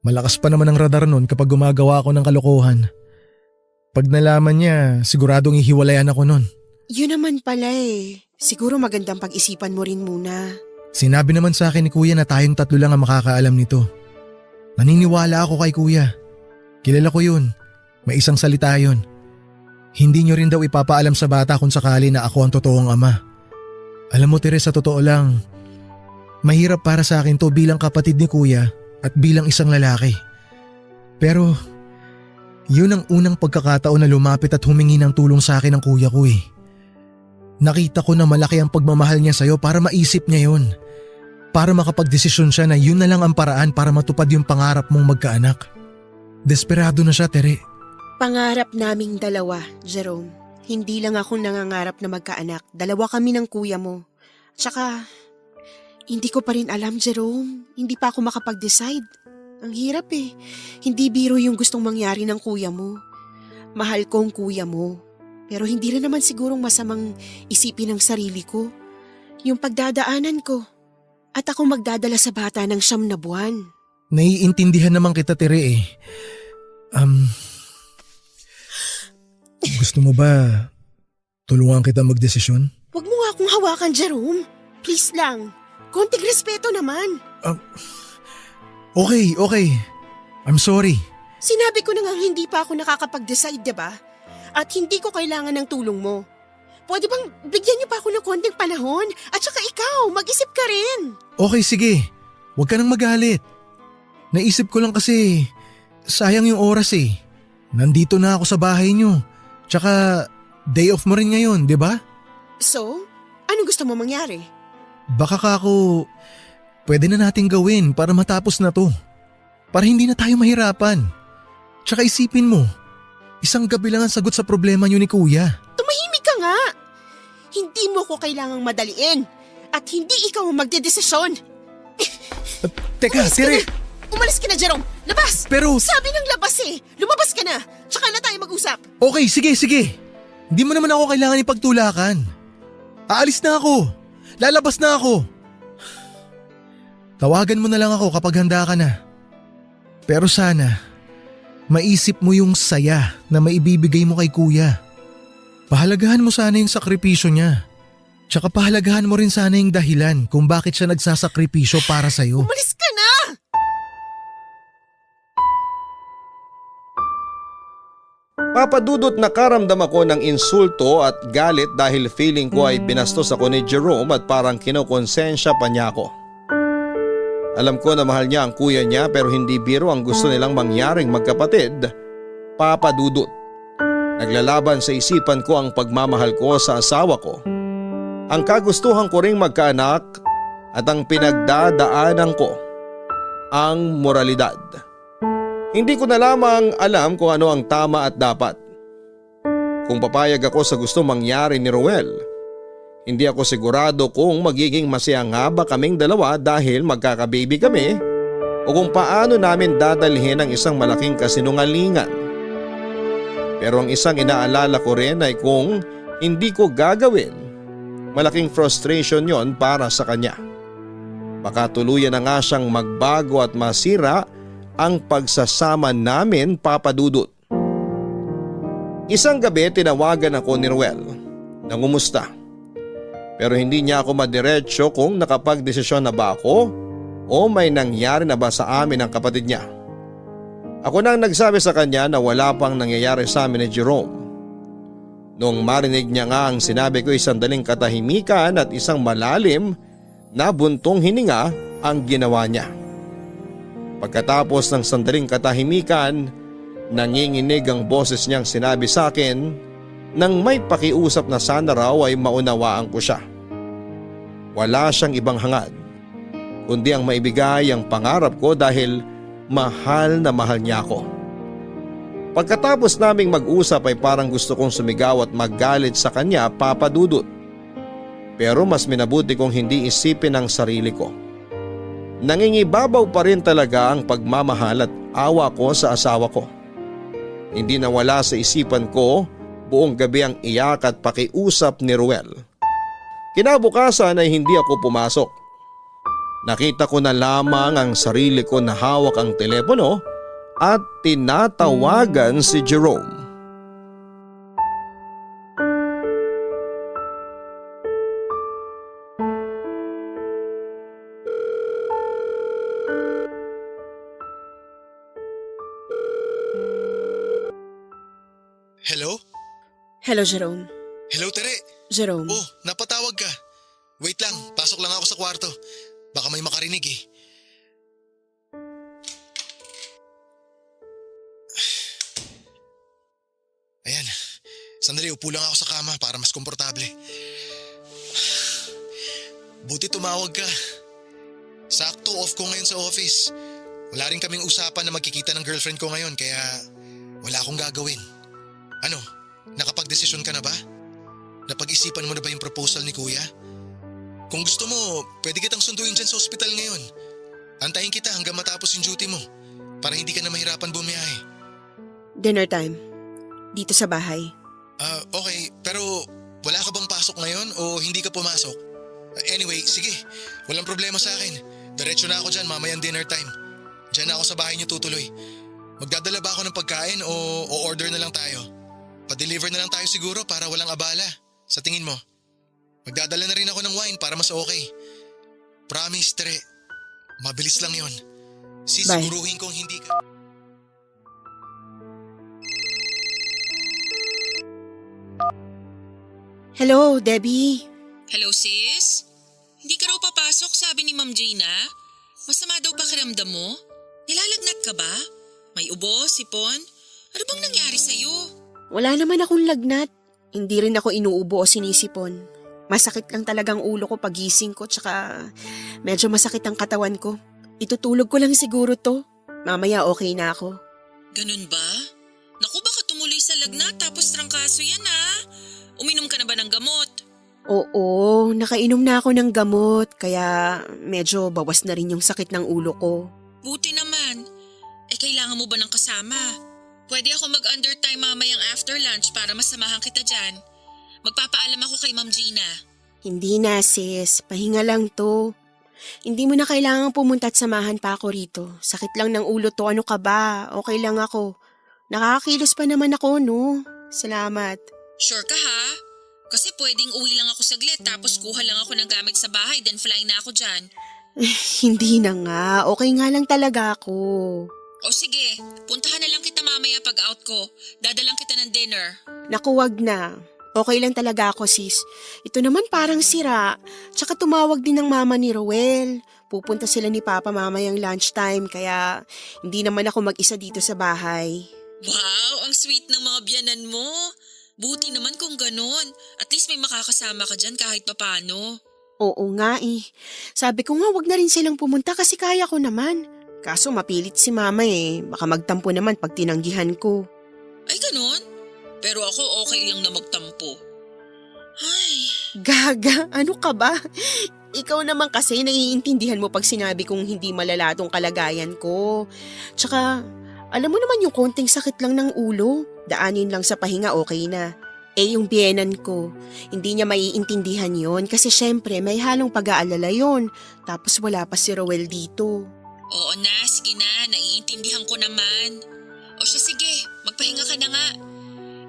Malakas pa naman ang radar nun kapag gumagawa ako ng kalokohan. Pag nalaman niya, siguradong ihiwalayan ako nun. Yun naman pala . Siguro magandang pag-isipan mo rin muna. Sinabi naman sa akin ni kuya na tayong tatlo lang ang makakaalam nito. Naniniwala ako kay kuya. Kilala ko yun. May isang salita yun. Hindi niyo rin daw ipapaalam sa bata kung sakali na ako ang totoong ama. Alam mo Teresa, sa totoo lang, mahirap para sa akin to bilang kapatid ni kuya at bilang isang lalaki. Pero yun ang unang pagkakataon na lumapit at humingi ng tulong sa akin ng kuya ko . Nakita ko na malaki ang pagmamahal niya sa'yo para maisip niya yun. Para makapagdesisyon siya na yun na lang ang paraan para matupad yung pangarap mong magkaanak. Desperado na siya, Tere. Pangarap naming dalawa, Jerome. Hindi lang ako nangangarap na magkaanak. Dalawa kami ng kuya mo. Tsaka, hindi ko pa rin alam, Jerome. Hindi pa ako makapag-decide. Ang hirap . Hindi biro yung gustong mangyari ng kuya mo. Mahal ko ang kuya mo. Pero hindi rin naman sigurong masamang isipin ng sarili ko. Yung pagdadaanan ko. At ako magdadala sa bata ng 9 na buwan. Naiintindihan naman kita, Tere . Gusto mo ba tulungan kita magdesisyon? Huwag mo nga akong hawakan, Jerome. Please lang. Konting respeto naman. Okay. I'm sorry. Sinabi ko na nga hindi pa ako nakakapag-decide, diba? At hindi ko kailangan ng tulong mo. Pwede bang bigyan niyo pa ako ng konting panahon? At saka ikaw, mag-isip ka rin. Okay, sige. Huwag ka nang magalit. Naisip ko lang kasi sayang yung oras . Nandito na ako sa bahay niyo. Tsaka day off mo rin ngayon, di ba? So, anong gusto mo mangyari? Baka kako, pwede na nating gawin para matapos na to. Para hindi na tayo mahirapan. Tsaka isipin mo, isang gabi lang ang sagot sa problema niyo ni kuya. Tumahimik ka nga. Hindi mo ko kailangang madaliin. At hindi ikaw ang magdedesisyon. Teka, Tere! Umalis ka na, Jerome! Labas! Pero… Sabi ng labas Lumabas ka na! Tsaka na tayo mag-usap! Okay, sige. Hindi mo naman ako kailangan ipagtulakan. Aalis na ako. Lalabas na ako. Tawagan mo na lang ako kapag handa ka na. Pero sana, maisip mo yung saya na maibibigay mo kay kuya. Pahalagahan mo sana yung sakripisyo niya. Tsaka pahalagahan mo rin sana yung dahilan kung bakit siya nagsasakripisyo para sa'yo. Umalis ka na! Papadudot nakaramdam ako ng insulto at galit dahil feeling ko ay binastos ako ni Jerome at parang kinokonsensya pa niya ako. Alam ko na mahal niya ang kuya niya pero hindi biro ang gusto nilang mangyaring magkapatid. Papadudot. Naglalaban sa isipan ko ang pagmamahal ko sa asawa ko. Ang kagustuhan ko ring magkaanak at ang pinagdadaanan ko, ang moralidad. Hindi ko na lamang alam kung ano ang tama at dapat. Kung papayag ako sa gusto mangyari ni Ruel, hindi ako sigurado kung magiging masaya nga ba kaming dalawa dahil magkakababy kami o kung paano namin dadalhin ang isang malaking kasinungalingan. Pero ang isang inaalala ko rin ay kung hindi ko gagawin, malaking frustration yon para sa kanya. Baka tuluyan na nga siyang magbago at masira ang pagsasama namin, Papa Dudut. Isang gabi tinawagan ako ni Ruel. Nangumusta. Pero hindi niya ako madiretso kung nakapagdesisyon na ba ako o may nangyari na ba sa amin ng kapatid niya. Ako nang nagsabi sa kanya na wala pang nangyayari sa amin ni Jerome. Nung marinig niya nga ang sinabi ko, isang daling katahimikan at isang malalim na buntong hininga ang ginawa niya. Pagkatapos ng sandaling katahimikan, nanginginig ang boses niyang sinabi sa akin nang may pakiusap na sana raw ay maunawaan ko siya. Wala siyang ibang hangad, kundi ang maibigay ang pangarap ko dahil mahal na mahal niya ako. Pagkatapos naming mag-usap ay parang gusto kong sumigaw at maggalit sa kanya, Papa Dudut. Pero mas minabuti kong hindi isipin ang sarili ko. Nangingibabaw pa rin talaga ang pagmamahal at awa ko sa asawa ko. Hindi nawala sa isipan ko buong gabi ang iyak at pakiusap ni Ruel. Kinabukasan ay hindi ako pumasok. Nakita ko na lamang ang sarili ko na hawak ang telepono at tinatawagan si Jerome. Hello? Hello, Jerome. Hello, Tere. Jerome. Oh, napatawag ka. Wait lang, pasok lang ako sa kwarto. Baka may makarinig eh. Ayan, sandali upo lang ako sa kama para mas komportable. Buti tumawag ka. Sakto off ko ngayon sa office. Wala rin kaming usapan na magkikita ng girlfriend ko ngayon kaya wala akong gagawin. Ano, nakapag-desisyon ka na ba? Napag-isipan mo na ba yung proposal ni Kuya? Kung gusto mo, pwede kitang sunduin dyan sa ospital ngayon. Antayin kita hanggang matapos yung duty mo para hindi ka na mahirapan bumiyahe. Dinner time. Dito sa bahay. Okay, pero wala ka bang pasok ngayon o hindi ka pumasok? Anyway, sige, walang problema sa akin. Diretso na ako dyan mamayang dinner time. Diyan na ako sa bahay niyo tutuloy. Magdadala ba ako ng pagkain o order na lang tayo? Pa-deliver na lang tayo siguro para walang abala. Sa tingin mo? Magdadala na rin ako ng wine para mas okay. Promise, Tere. Mabilis lang yon. Sisiguruhin kong hindi ka... Hello, Debbie. Hello sis? Hindi ka raw papasok sabi ni Ma'am Gina? Masama daw pakiramdam mo? Nilalagnat ka ba? May ubo, sipon? Ano bang nangyari sa'yo? Wala naman akong lagnat. Hindi rin ako inuubo o sinisipon. Masakit lang talagang ulo ko pagising ko tsaka medyo masakit ang katawan ko. Itutulog ko lang siguro to. Mamaya okay na ako. Ganun ba? Naku baka tumuloy sa lagnat tapos trangkaso yan ha? Uminom ka na ba ng gamot? Oo, nakainom na ako ng gamot kaya medyo bawas na rin yung sakit ng ulo ko. Buti naman. Kailangan mo ba ng kasama? Pwede ako mag-undertime mamayang after lunch para masamahan kita dyan. Magpapaalam ako kay Ma'am Gina. Hindi na sis, pahinga lang to. Hindi mo na kailangang pumunta at samahan pa ako rito. Sakit lang ng ulo to, ano ka ba? Okay lang ako. Nakakakilos pa naman ako, no? Salamat. Sure ka ha? Kasi pwedeng uwi lang ako saglit tapos kuha lang ako ng gamit sa bahay then fly na ako dyan. Hindi na nga, okay nga lang talaga ako. O sige, puntahan na lang kita mamaya pag out ko. Dadalang kita ng dinner. Naku, wag na. Okay lang talaga ako sis. Ito naman parang sira. Tsaka tumawag din ng mama ni Roel. Pupunta sila ni Papa mamayang lunchtime kaya hindi naman ako mag-isa dito sa bahay. Wow, ang sweet ng mga biyanan mo. Buti naman kung ganun. At least may makakasama ka dyan kahit papano. Oo nga eh. Sabi ko nga wag na rin silang pumunta kasi kaya ko naman. Kaso mapilit si mama eh. Baka magtampo naman pag tinanggihan ko. Ay ganun? Pero ako okay lang na magtampo. Ay, Gaga, ano ka ba? Ikaw naman kasi naiintindihan mo pag sinabi kong hindi malala tong kalagayan ko. Tsaka, alam mo naman yung konting sakit lang ng ulo. Daanin lang sa pahinga okay na. Yung biyenan ko, hindi niya maiintindihan yon kasi syempre may halong pag-aalala yon. Tapos wala pa si Roel dito. Oo na, sige na, naiintindihan ko naman. O siya sige, magpahinga ka na nga.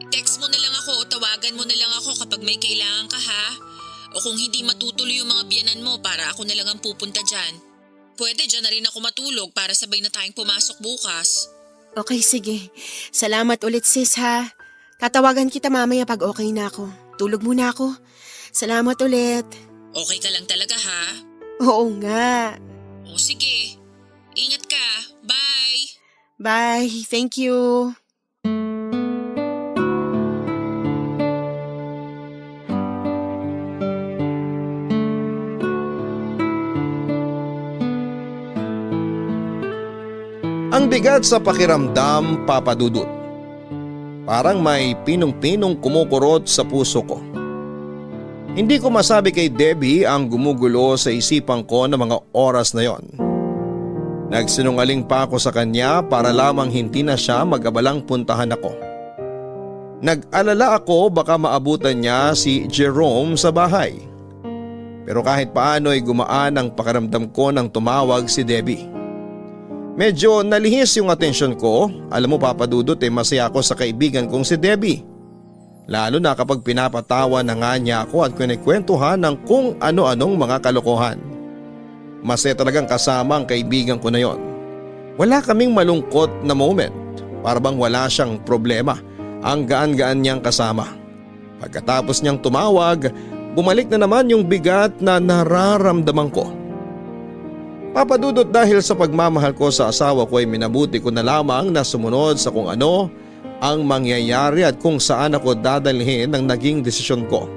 Text mo na lang ako o tawagan mo na lang ako kapag may kailangan ka ha. O kung hindi matutuloy yung mga biyanan mo para ako na lang ang pupunta dyan. Pwede dyan na rin ako matulog para sabay na tayong pumasok bukas. Okay, sige. Salamat ulit sis ha. Tatawagan kita mamaya pag okay na ako. Tulog muna ako. Salamat ulit. Okay ka lang talaga ha? Oo nga. O sige, ingat ka. Bye! Bye. Thank you. Ang bigat sa pakiramdam, Papa Dudut. Parang may pinong-pinong kumukurot sa puso ko. Hindi ko masabi kay Debbie ang gumugulo sa isipan ko ng mga oras na yon. Nagsinungaling pa ako sa kanya para lamang hindi na siya mag-abalang puntahan ako. Nag-alala ako baka maabutan niya si Jerome sa bahay. Pero kahit paano ay gumaan ang pakiramdam ko nang tumawag si Debbie. Medyo nalihis yung atensyon ko. Alam mo Papa Dudut masaya ako sa kaibigan kong si Debbie. Lalo na kapag pinapatawa na nga niya ako at kinikwentuhan ng kung ano-anong mga kalokohan. Masaya talagang kasama ang kaibigan ko na yon. Wala kaming malungkot na moment. Para bang wala siyang problema. Ang gaan-gaan niyang kasama. Pagkatapos niyang tumawag, bumalik na naman yung bigat na nararamdaman ko. Papa Dudut, dahil sa pagmamahal ko sa asawa ko ay minabuti ko na lamang na sumunod sa kung ano ang mangyayari at kung saan ako dadalhin ang naging desisyon ko.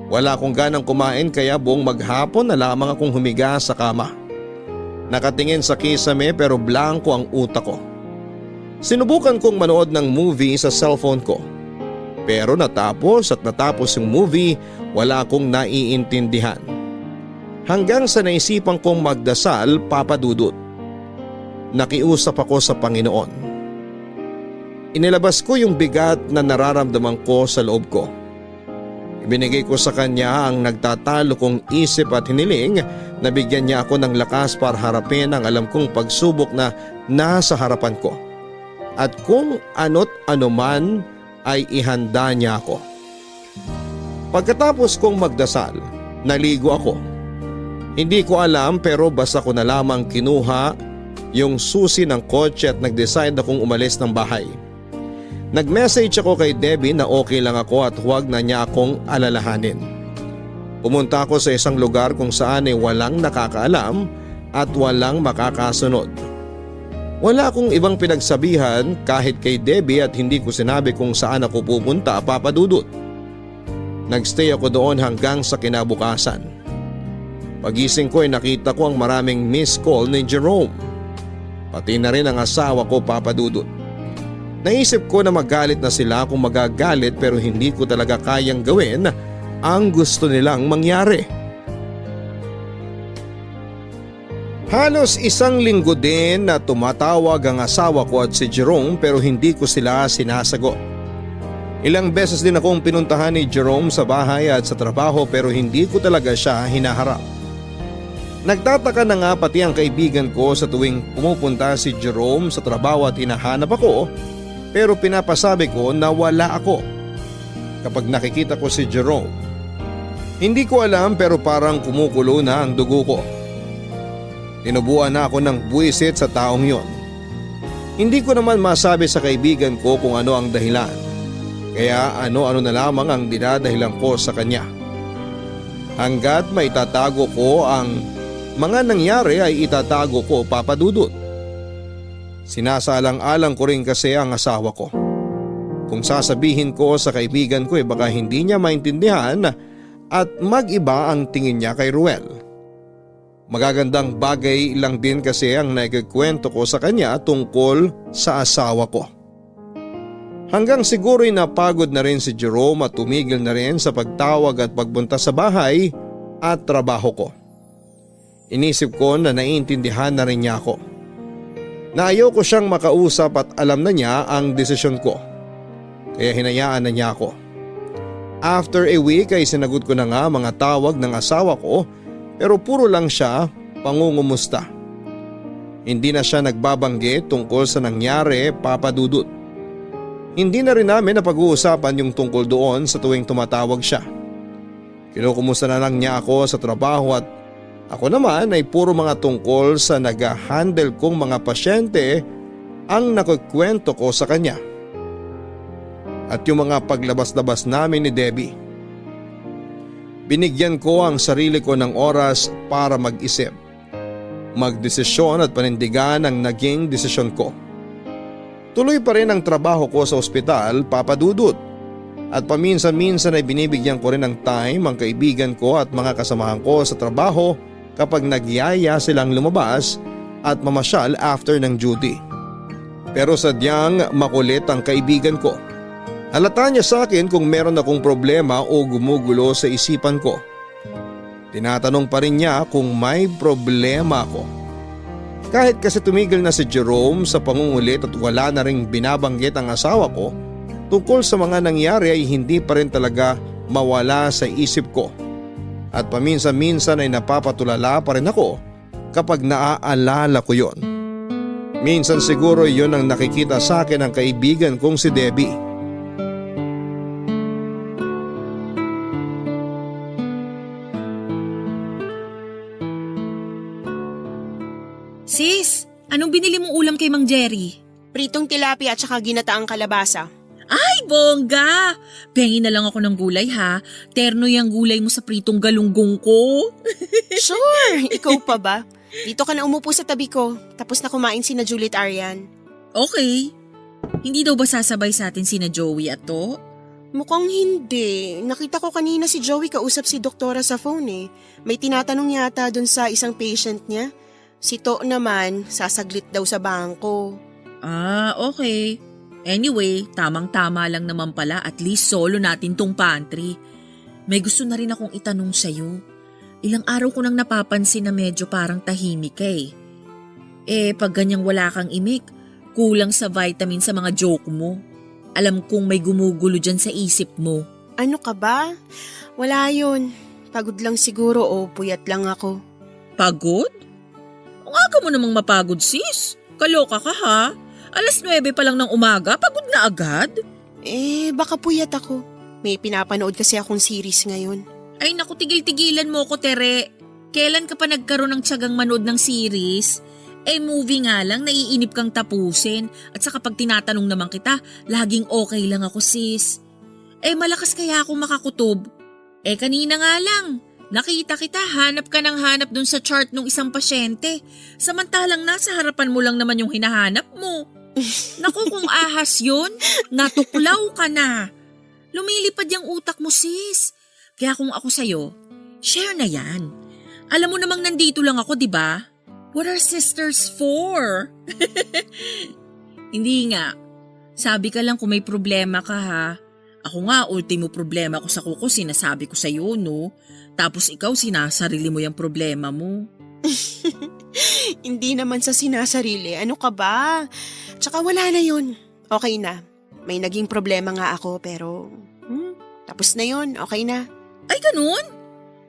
Wala akong ganang kumain kaya buong maghapon na lamang akong humiga sa kama. Nakatingin sa kisame pero blanko ang utak ko. Sinubukan kong manood ng movie sa cellphone ko. Pero natapos yung movie, wala akong naiintindihan. Hanggang sa naisipan kong magdasal, Papa Dudut. Nakiusap ako sa Panginoon. Inilabas ko yung bigat na nararamdaman ko sa loob ko. Ibinigay ko sa kanya ang nagtatalo kong isip at hiniling na bigyan niya ako ng lakas para harapin ang alam kong pagsubok na nasa harapan ko. At kung ano't anuman ay ihanda niya ako. Pagkatapos kong magdasal, naligo ako. Hindi ko alam pero basta ko na lamang kinuha yung susi ng kotse at nag-decide akong umalis ng bahay. Nag-message ako kay Debbie na okay lang ako at huwag na niya akong alalahanin. Pumunta ako sa isang lugar kung saan ay walang nakakaalam at walang makakasunod. Wala akong ibang pinagsabihan kahit kay Debbie at hindi ko sinabi kung saan ako pupunta, Papa Dudut. Nagstay ako doon hanggang sa kinabukasan. Pagising ko ay nakita ko ang maraming missed call ni Jerome. Pati na rin ang asawa ko, Papa Dudut. Naisip ko na magalit na sila kung magagalit pero hindi ko talaga kayang gawin ang gusto nilang mangyari. Halos isang linggo din na tumatawag ang asawa ko at si Jerome pero hindi ko sila sinasagot. Ilang beses din akong pinuntahan ni Jerome sa bahay at sa trabaho pero hindi ko talaga siya hinaharap. Nagtataka na nga pati ang kaibigan ko sa tuwing pumupunta si Jerome sa trabaho at hinahanap ako pero pinapasabi ko na wala ako kapag nakikita ko si Jerome. Hindi ko alam pero parang kumukulo na ang dugo ko. Tinubuan na ako ng buwisit sa taong yon. Hindi ko naman masabi sa kaibigan ko kung ano ang dahilan. Kaya ano-ano na lamang ang dinadahilan ko sa kanya. Hanggat maitatago ko ang mga nangyari ay itatago ko, Papa Dudut. Sinasalang-alang ko rin kasi ang asawa ko. Kung sasabihin ko sa kaibigan ko baka hindi niya maintindihan at mag-iba ang tingin niya kay Ruel. Magagandang bagay lang din kasi ang nagkikwento ko sa kanya tungkol sa asawa ko. Hanggang siguro'y napagod na rin si Jerome at tumigil na rin sa pagtawag at pagbunta sa bahay at trabaho ko. Inisip ko na naiintindihan na rin niya ako. Na ayaw ko siyang makausap at alam na niya ang desisyon ko. Kaya hinayaan na niya ako. After a week ay sinagot ko na nga mga tawag ng asawa ko pero puro lang siya pangungumusta. Hindi na siya nagbabanggit tungkol sa nangyari, Papa Dudut. Hindi na rin namin napag-uusapan yung tungkol doon sa tuwing tumatawag siya. Kinukumusta na lang niya ako sa trabaho at ako naman ay puro mga tungkol sa nag-handle kong mga pasyente ang nakukwento ko sa kanya. At yung mga paglabas-labas namin ni Debbie. Binigyan ko ang sarili ko ng oras para mag-isip, magdesisyon at panindigan ang naging desisyon ko. Tuloy pa rin ang trabaho ko sa ospital, Papa Dudut. At paminsan-minsan ay binibigyan ko rin ng time ang kaibigan ko at mga kasamahan ko sa trabaho kapag nagyaya silang lumabas at mamasyal after ng duty. Pero sadyang makulit ang kaibigan ko. Halata niya sa akin kung meron akong problema o gumugulo sa isipan ko. Tinatanong pa rin niya kung may problema ako. Kahit kasi tumigil na si Jerome sa pangungulit at wala na ring binabanggit ang asawa ko, tungkol sa mga nangyari ay hindi pa rin talaga mawala sa isip ko. At paminsan-minsan ay napapatulala pa rin ako kapag naaalala ko yon. Minsan siguro yon ang nakikita sa akin ng kaibigan kong si Debbie. Sis, anong binili mong ulam kay Mang Jerry? Pritong tilapia at saka ginataang kalabasa. Ay, bongga! Pengi na lang ako ng gulay ha. Terno yung gulay mo sa pritong galunggong ko. Sure, ikaw pa ba? Dito ka na umupo sa tabi ko, tapos na kumain sina Juliet Arian. Okay. Hindi daw ba sasabay sa atin sina Joey at to? Mukhang hindi. Nakita ko kanina si Joey kausap si doktora sa phone eh. May tinatanong yata dun sa isang patient niya. Si To naman, sasaglit daw sa bangko. Ah, okay. Anyway, tamang-tama lang naman pala, at least solo natin tong pantry. May gusto na rin akong itanong sa'yo. Ilang araw ko nang napapansin na medyo parang tahimik ka eh. Pag ganyang wala kang imik, kulang sa vitamin sa mga joke mo. Alam kong may gumugulo dyan sa isip mo. Ano ka ba? Wala yun. Pagod lang siguro o puyat lang ako. Pagod? Ang aga mo namang mapagod sis. Kaloka ka ha? 9:00 pa lang ng umaga, pagod na agad? Baka puyat ako. May pinapanood kasi akong series ngayon. Ay naku, tigil-tigilan mo ko, Tere. Kailan ka pa nagkaroon ng tiyagang manood ng series? Movie nga lang, naiinip kang tapusin. At saka pag tinatanong naman kita, laging okay lang ako sis. Malakas kaya akong makakutob. Kanina nga lang, nakita kita, hanap ka ng hanap dun sa chart ng isang pasyente. Samantalang nasa harapan mo lang naman yung hinahanap mo. Naku, kung ahas yun, natuklaw ka na. Lumilipad yung utak mo sis. Kaya kung ako sa'yo, share na yan. Alam mo namang nandito lang ako, di ba? What are sisters for? Hindi nga. Sabi ka lang kung may problema ka ha. Ako nga, ultimo problema ko sa kuko, sinasabi ko sa'yo, no? Tapos ikaw, sinasarili mo yung problema mo. Hindi naman sa sinasarili. Ano ka ba? Tsaka wala na yun. Okay na. May naging problema nga ako pero tapos na yun. Okay na. Ay, ganun?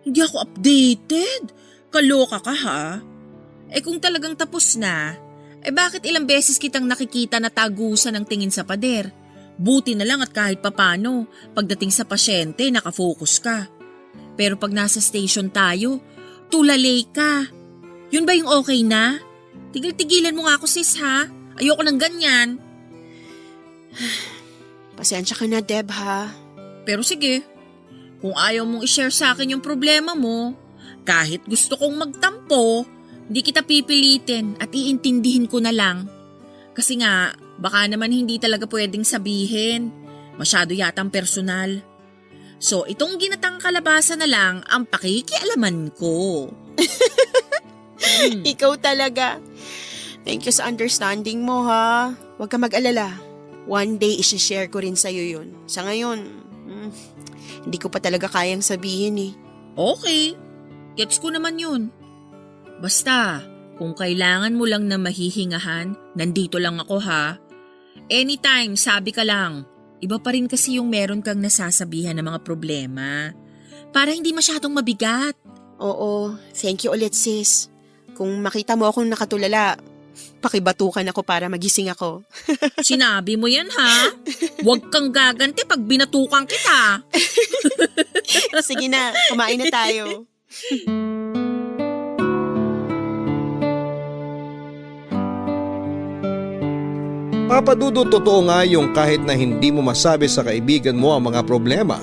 Hindi ako updated. Kaloka ka ha? Kung talagang tapos na, bakit ilang beses kitang nakikita na tagusan ng tingin sa pader? Buti na lang at kahit papano, pagdating sa pasyente, nakafocus ka. Pero pag nasa station tayo, tulalay ka. Yun ba yung okay na? Tigil-tigilan mo nga ako sis ha. Ayoko ng ganyan. Pasensya ka na, Deb ha. Pero sige, kung ayaw mong i-share sa akin yung problema mo, kahit gusto kong magtampo, hindi kita pipilitin at iintindihin ko na lang. Kasi nga, baka naman hindi talaga pwedeng sabihin. Masyado yatang personal. So, itong ginatang kalabasa na lang ang pakikialaman ko. Ikaw talaga. Thank you sa understanding mo ha. Huwag ka mag-alala. One day isi-share ko rin sa'yo yun. Sa ngayon, hindi ko pa talaga kayang sabihin eh. Okay, gets ko naman yun. Basta, kung kailangan mo lang na mahihingahan, nandito lang ako ha. Anytime, sabi ka lang. Iba pa rin kasi yung meron kang nasasabihan ng mga problema. Para hindi masyadong mabigat. Oo, thank you ulit sis. Kung makita mo akong nakatulala, Pakibatukan ako para magising ako. Sinabi mo yan ha? Huwag kang gaganti pag binatukan kita. Sige na, kumain na tayo. Papa Dudut, totoo nga yung kahit na hindi mo masabi sa kaibigan mo ang mga problema.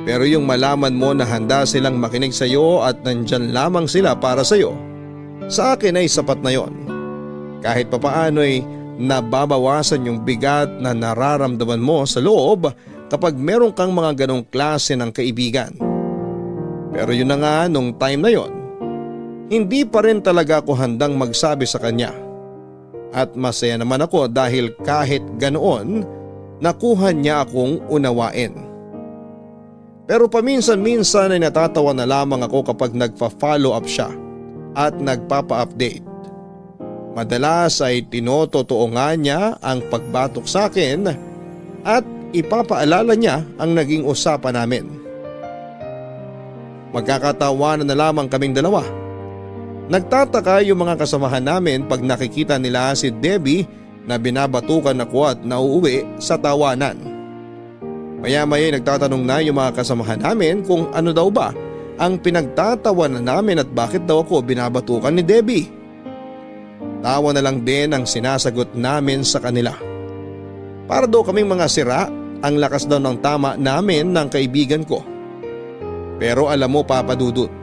Pero yung malaman mo na handa silang makinig sa iyo at nandyan lamang sila para sa iyo, sa akin ay sapat na yon. Kahit papaano ay nababawasan yung bigat na nararamdaman mo sa loob kapag meron kang mga ganong klase ng kaibigan. Pero yun na nga, nung time na yon, hindi pa rin talaga ako handang magsabi sa kanya. At masaya naman ako dahil kahit ganoon, nakuha niya akong unawain. Pero paminsan-minsan ay natatawa na lamang ako kapag nagpa-follow up siya at nagpapa-update. Madalas ay tinototoo nga niya ang pagbatok sa akin at ipapaalala niya ang naging usapan namin. Magkakatawanan na lamang kaming dalawa. Nagtataka yung mga kasamahan namin pag nakikita nila si Debbie na binabatukan ako at nauuwi sa tawanan. Maya-maya nagtatanong na yung mga kasamahan namin kung ano daw ba ang pinagtatawanan namin at bakit daw ako binabatukan ni Debbie. Tawa na lang din ang sinasagot namin sa kanila. Para daw kaming mga sira, ang lakas daw ng tama namin ng kaibigan ko. Pero alam mo, Papa Dudut,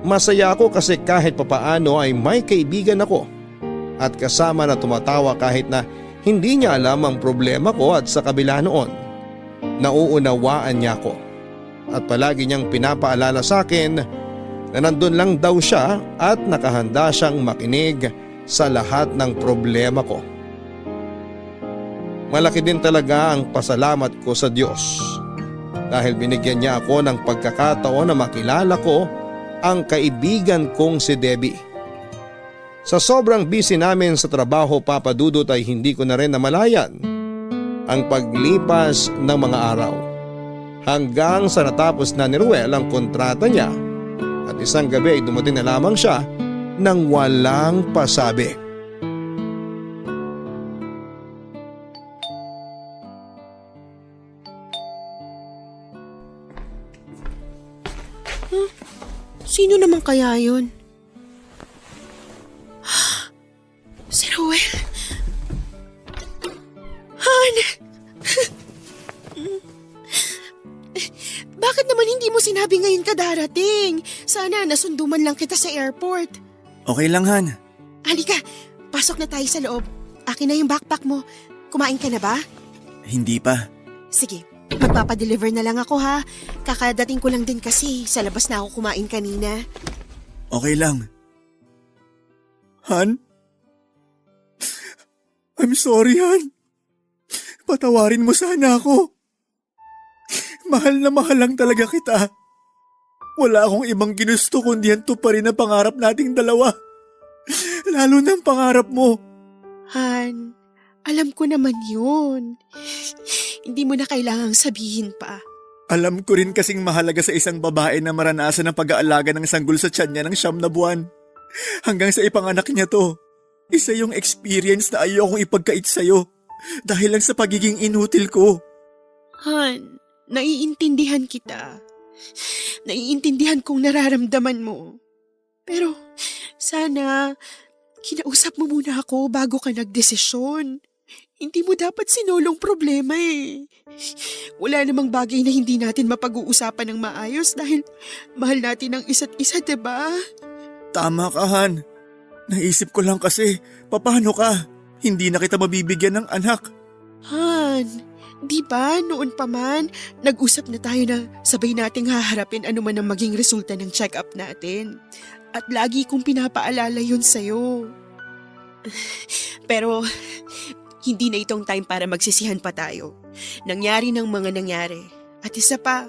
masaya ako kasi kahit papaano ay may kaibigan ako at kasama na tumatawa kahit na hindi niya alam ang problema ko at sa kabila noon, nauunawaan niya ako. At palagi niyang pinapaalala sa akin na nandun lang daw siya at nakahanda siyang makinig sa lahat ng problema ko. Malaki din talaga ang pasalamat ko sa Diyos dahil binigyan niya ako ng pagkakataon na makilala ko ang kaibigan kong si Debbie. Sa sobrang busy namin sa trabaho, Papa Dudut, ay hindi ko na rin namalayan ang paglipas ng mga araw. Hanggang sa natapos na ni Ruel ang kontrata niya at isang gabi ay dumating na lamang siya nang walang pasabi. Sino naman kaya yun? Si Ruel. Han! Bakit naman hindi mo sinabi ngayon ka darating? Sana nasundo man lang kita sa airport. Okay lang, Han. Halika, pasok na tayo sa loob. Akin na yung backpack mo. Kumain ka na ba? Hindi pa. Sige, magpapadeliver na lang ako ha. Kakadating ko lang din kasi sa labas na ako kumain kanina. Okay lang. Han? I'm sorry, Han. Patawarin mo sana ako. Mahal na mahal lang talaga kita. Wala akong ibang ginusto kundi ang tuparin na pangarap nating dalawa. Lalo na ang pangarap mo. Han, alam ko naman yun. Hindi mo na kailangang sabihin pa. Alam ko rin kasing mahalaga sa isang babae na maranasan ang pag-aalaga ng sanggol sa tiyan niya ng 9 na buwan. Hanggang sa ipanganak niya to. Isa yung experience na ayokong ipagkait sa'yo dahil lang sa pagiging inutil ko. Han, naiintindihan kita. Naiintindihan kong nararamdaman mo. Pero sana kinausap mo muna ako bago ka nagdesisyon. Hindi mo dapat sinulong problema eh. Wala namang bagay na hindi natin mapag-uusapan ng maayos dahil mahal natin ang isa't isa, diba? Tama ka, Han. Naisip ko lang kasi, paano ka? Hindi na kita mabibigyan ng anak. Han, di ba noon pa man, nag-usap na tayo na sabay nating haharapin ano man ang maging resulta ng check-up natin. At lagi kong pinapaalala yun sa'yo. Pero hindi na itong time para magsisihan pa tayo. Nangyari ng mga nangyari. At isa pa,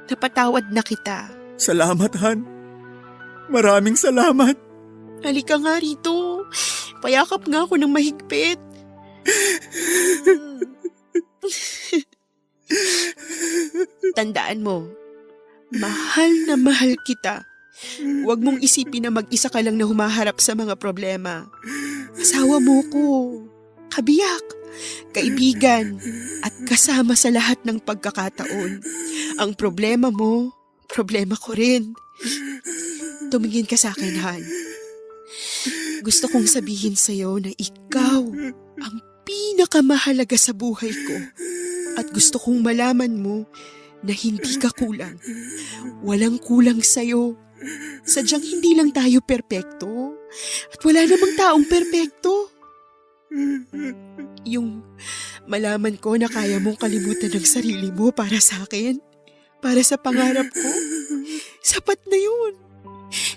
napatawad na kita. Salamat, Han. Maraming salamat. Halika nga rito. Payakap nga ako ng mahigpit. Tandaan mo, mahal na mahal kita. Huwag mong isipin na mag-isa ka lang na humaharap sa mga problema. Asawa mo ko, kabiyak, kaibigan, at kasama sa lahat ng pagkakataon. Ang problema mo, problema ko rin. Tumingin ka sa akin, Han. Gusto kong sabihin sa'yo na ikaw ang pinakamahalaga sa buhay ko. At gusto kong malaman mo na hindi ka kulang. Walang kulang sa'yo. Sadyang hindi lang tayo perpekto. At wala namang taong perpekto. Yung malaman ko na kaya mong kalimutan ang sarili mo para sa akin, para sa pangarap ko, sapat na yun.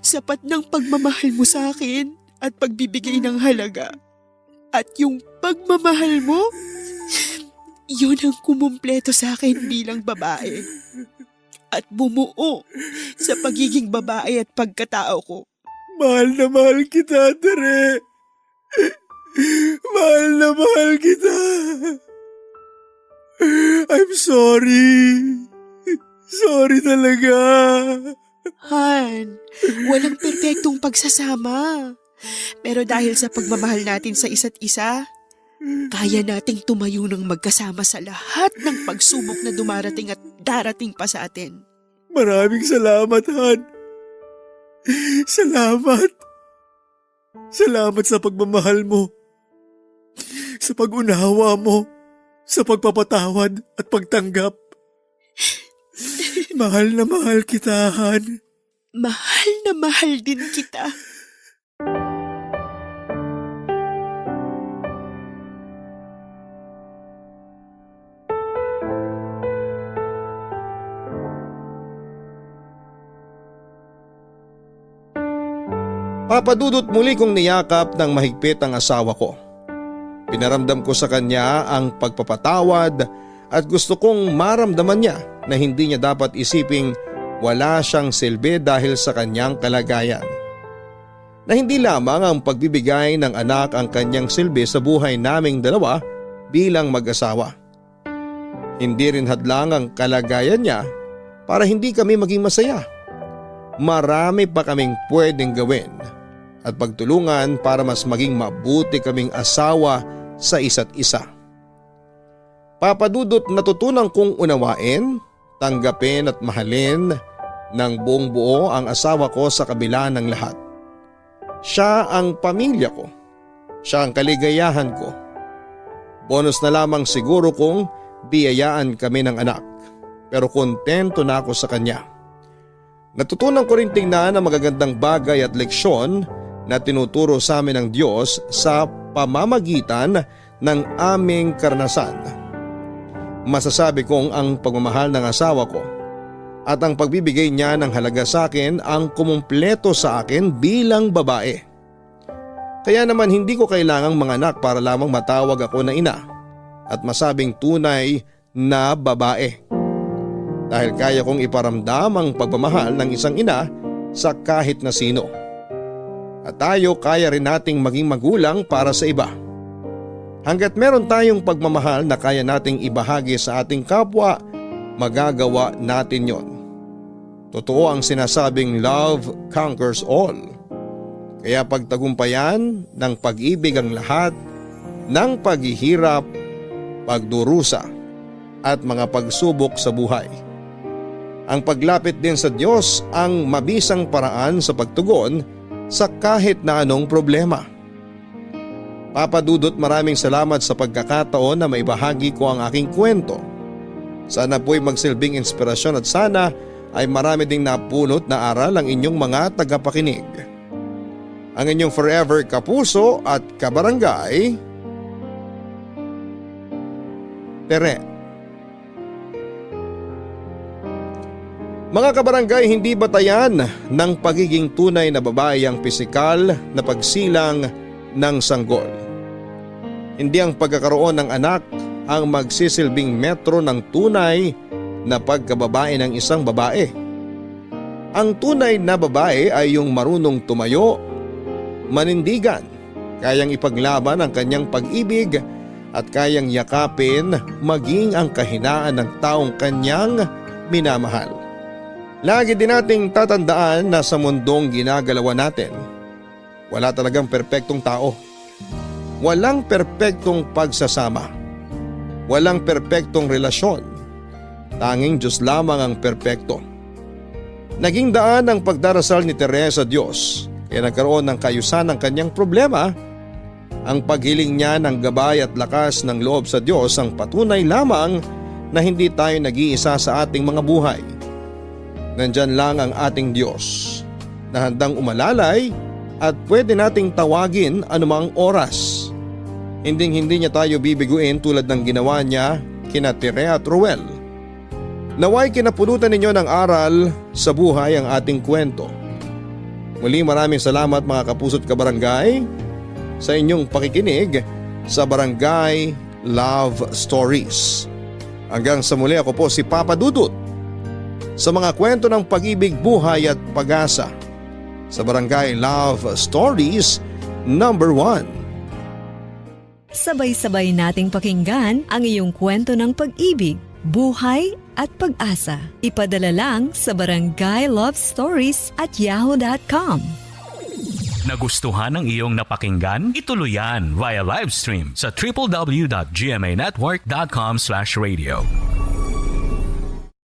Sapat ng pagmamahal mo sa akin at pagbibigay ng halaga. At yung pagmamahal mo, yun ang kumumpleto sa akin bilang babae. At bumuo sa pagiging babae at pagkatao ko. Mahal na mahal kita, Tere. Mahal na mahal kita. I'm sorry. Sorry talaga. Han, walang perpektong pagsasama. Pero dahil sa pagmamahal natin sa isa't isa, kaya nating tumayo ng magkasama sa lahat ng pagsubok na dumarating at darating pa sa atin. Maraming salamat, Han. Salamat. Salamat sa pagmamahal mo. Sa pag-unawa mo. Sa pagpapatawad at pagtanggap. Mahal na mahal kita, Han. Mahal na mahal din kita. Papadudot muli kong niyakap ng mahigpit ang asawa ko. Pinaramdam ko sa kanya ang pagpapatawad at gusto kong maramdaman niya na hindi niya dapat isiping wala siyang silbi dahil sa kanyang kalagayan. Na hindi lamang ang pagbibigay ng anak ang kanyang silbi sa buhay naming dalawa bilang mag-asawa. Hindi rin hadlang ang kalagayan niya para hindi kami maging masaya. Marami pa kaming pwedeng gawin at pagtulungan para mas maging mabuti kaming asawa sa isa't isa. Papadudot natutunan kong unawain, tanggapin at mahalin ng buong buo ang asawa ko sa kabila ng lahat. Siya ang pamilya ko. Siya ang kaligayahan ko. Bonus na lamang siguro kung biyayaan kami ng anak, pero kontento na ako sa kanya. Natutunan ko rin tingnan ang magagandang bagay at leksyon na tinuturo sa amin ng Diyos sa pamamagitan ng aming karanasan. Masasabi kong ang pagmamahal ng asawa ko at ang pagbibigay niya ng halaga sa akin ang kumumpleto sa akin bilang babae. Kaya naman hindi ko kailangang manganak para lamang matawag ako na ina at masabing tunay na babae. Dahil kaya kong iparamdam ang pagmamahal ng isang ina sa kahit na sino. At tayo kaya rin nating maging magulang para sa iba. Hanggat meron tayong pagmamahal na kaya nating ibahagi sa ating kapwa, magagawa natin yon. Totoo ang sinasabing love conquers all. Kaya pagtagumpayan ng pag-ibig ang lahat ng paghihirap, pagdurusa at mga pagsubok sa buhay. Ang paglapit din sa Diyos ang mabisang paraan sa pagtugon sa kahit na anong problema. Papadudot, maraming salamat sa pagkakataon na maibahagi ko ang aking kwento. Sana po'y magsilbing inspirasyon at sana ay marami ding napulot na aral ang inyong mga tagapakinig. Ang inyong forever kapuso at kabarangay, Tere. Mga kabarangay, hindi batayan ng pagiging tunay na babae ang pisikal na pagsilang ng sanggol. Hindi ang pagkakaroon ng anak ang magsisilbing metro ng tunay na pagkababae ng isang babae. Ang tunay na babae ay yung marunong tumayo, manindigan, kayang ipaglaban ang kanyang pag-ibig at kayang yakapin maging ang kahinaan ng taong kanyang minamahal. Lagi din nating tatandaan na sa mundong ginagalawan natin, wala talagang perpektong tao. Walang perpektong pagsasama. Walang perpektong relasyon. Tanging Diyos lamang ang perpekto. Naging daan ang pagdarasal ni Teresa sa Diyos kaya nagkaroon ng kayusan ng kanyang problema. Ang paghiling niya ng gabay at lakas ng loob sa Diyos ang patunay lamang na hindi tayo nag-iisa sa ating mga buhay. Nandyan lang ang ating Diyos na handang umalalay at pwede nating tawagin anumang oras. Hinding-hindi niya tayo bibiguin tulad ng ginawa niya kina Tere at Ruel. Naway kinapulutan ninyo ng aral sa buhay ang ating kwento. Muli maraming salamat mga kapuso't kabarangay sa inyong pakikinig sa Barangay Love Stories. Hanggang sa muli, ako po si Papa Dudut sa mga kwento ng pag-ibig, buhay at pag-asa sa Barangay Love Stories number 1. Sabay-sabay nating pakinggan ang iyong kwento ng pag-ibig, buhay at pag-asa. Ipadala lang sa barangaylovestories@yahoo.com. Nagustuhan ng iyong napakinggan? Ituloy yan via live stream sa www.gmanetwork.com/radio.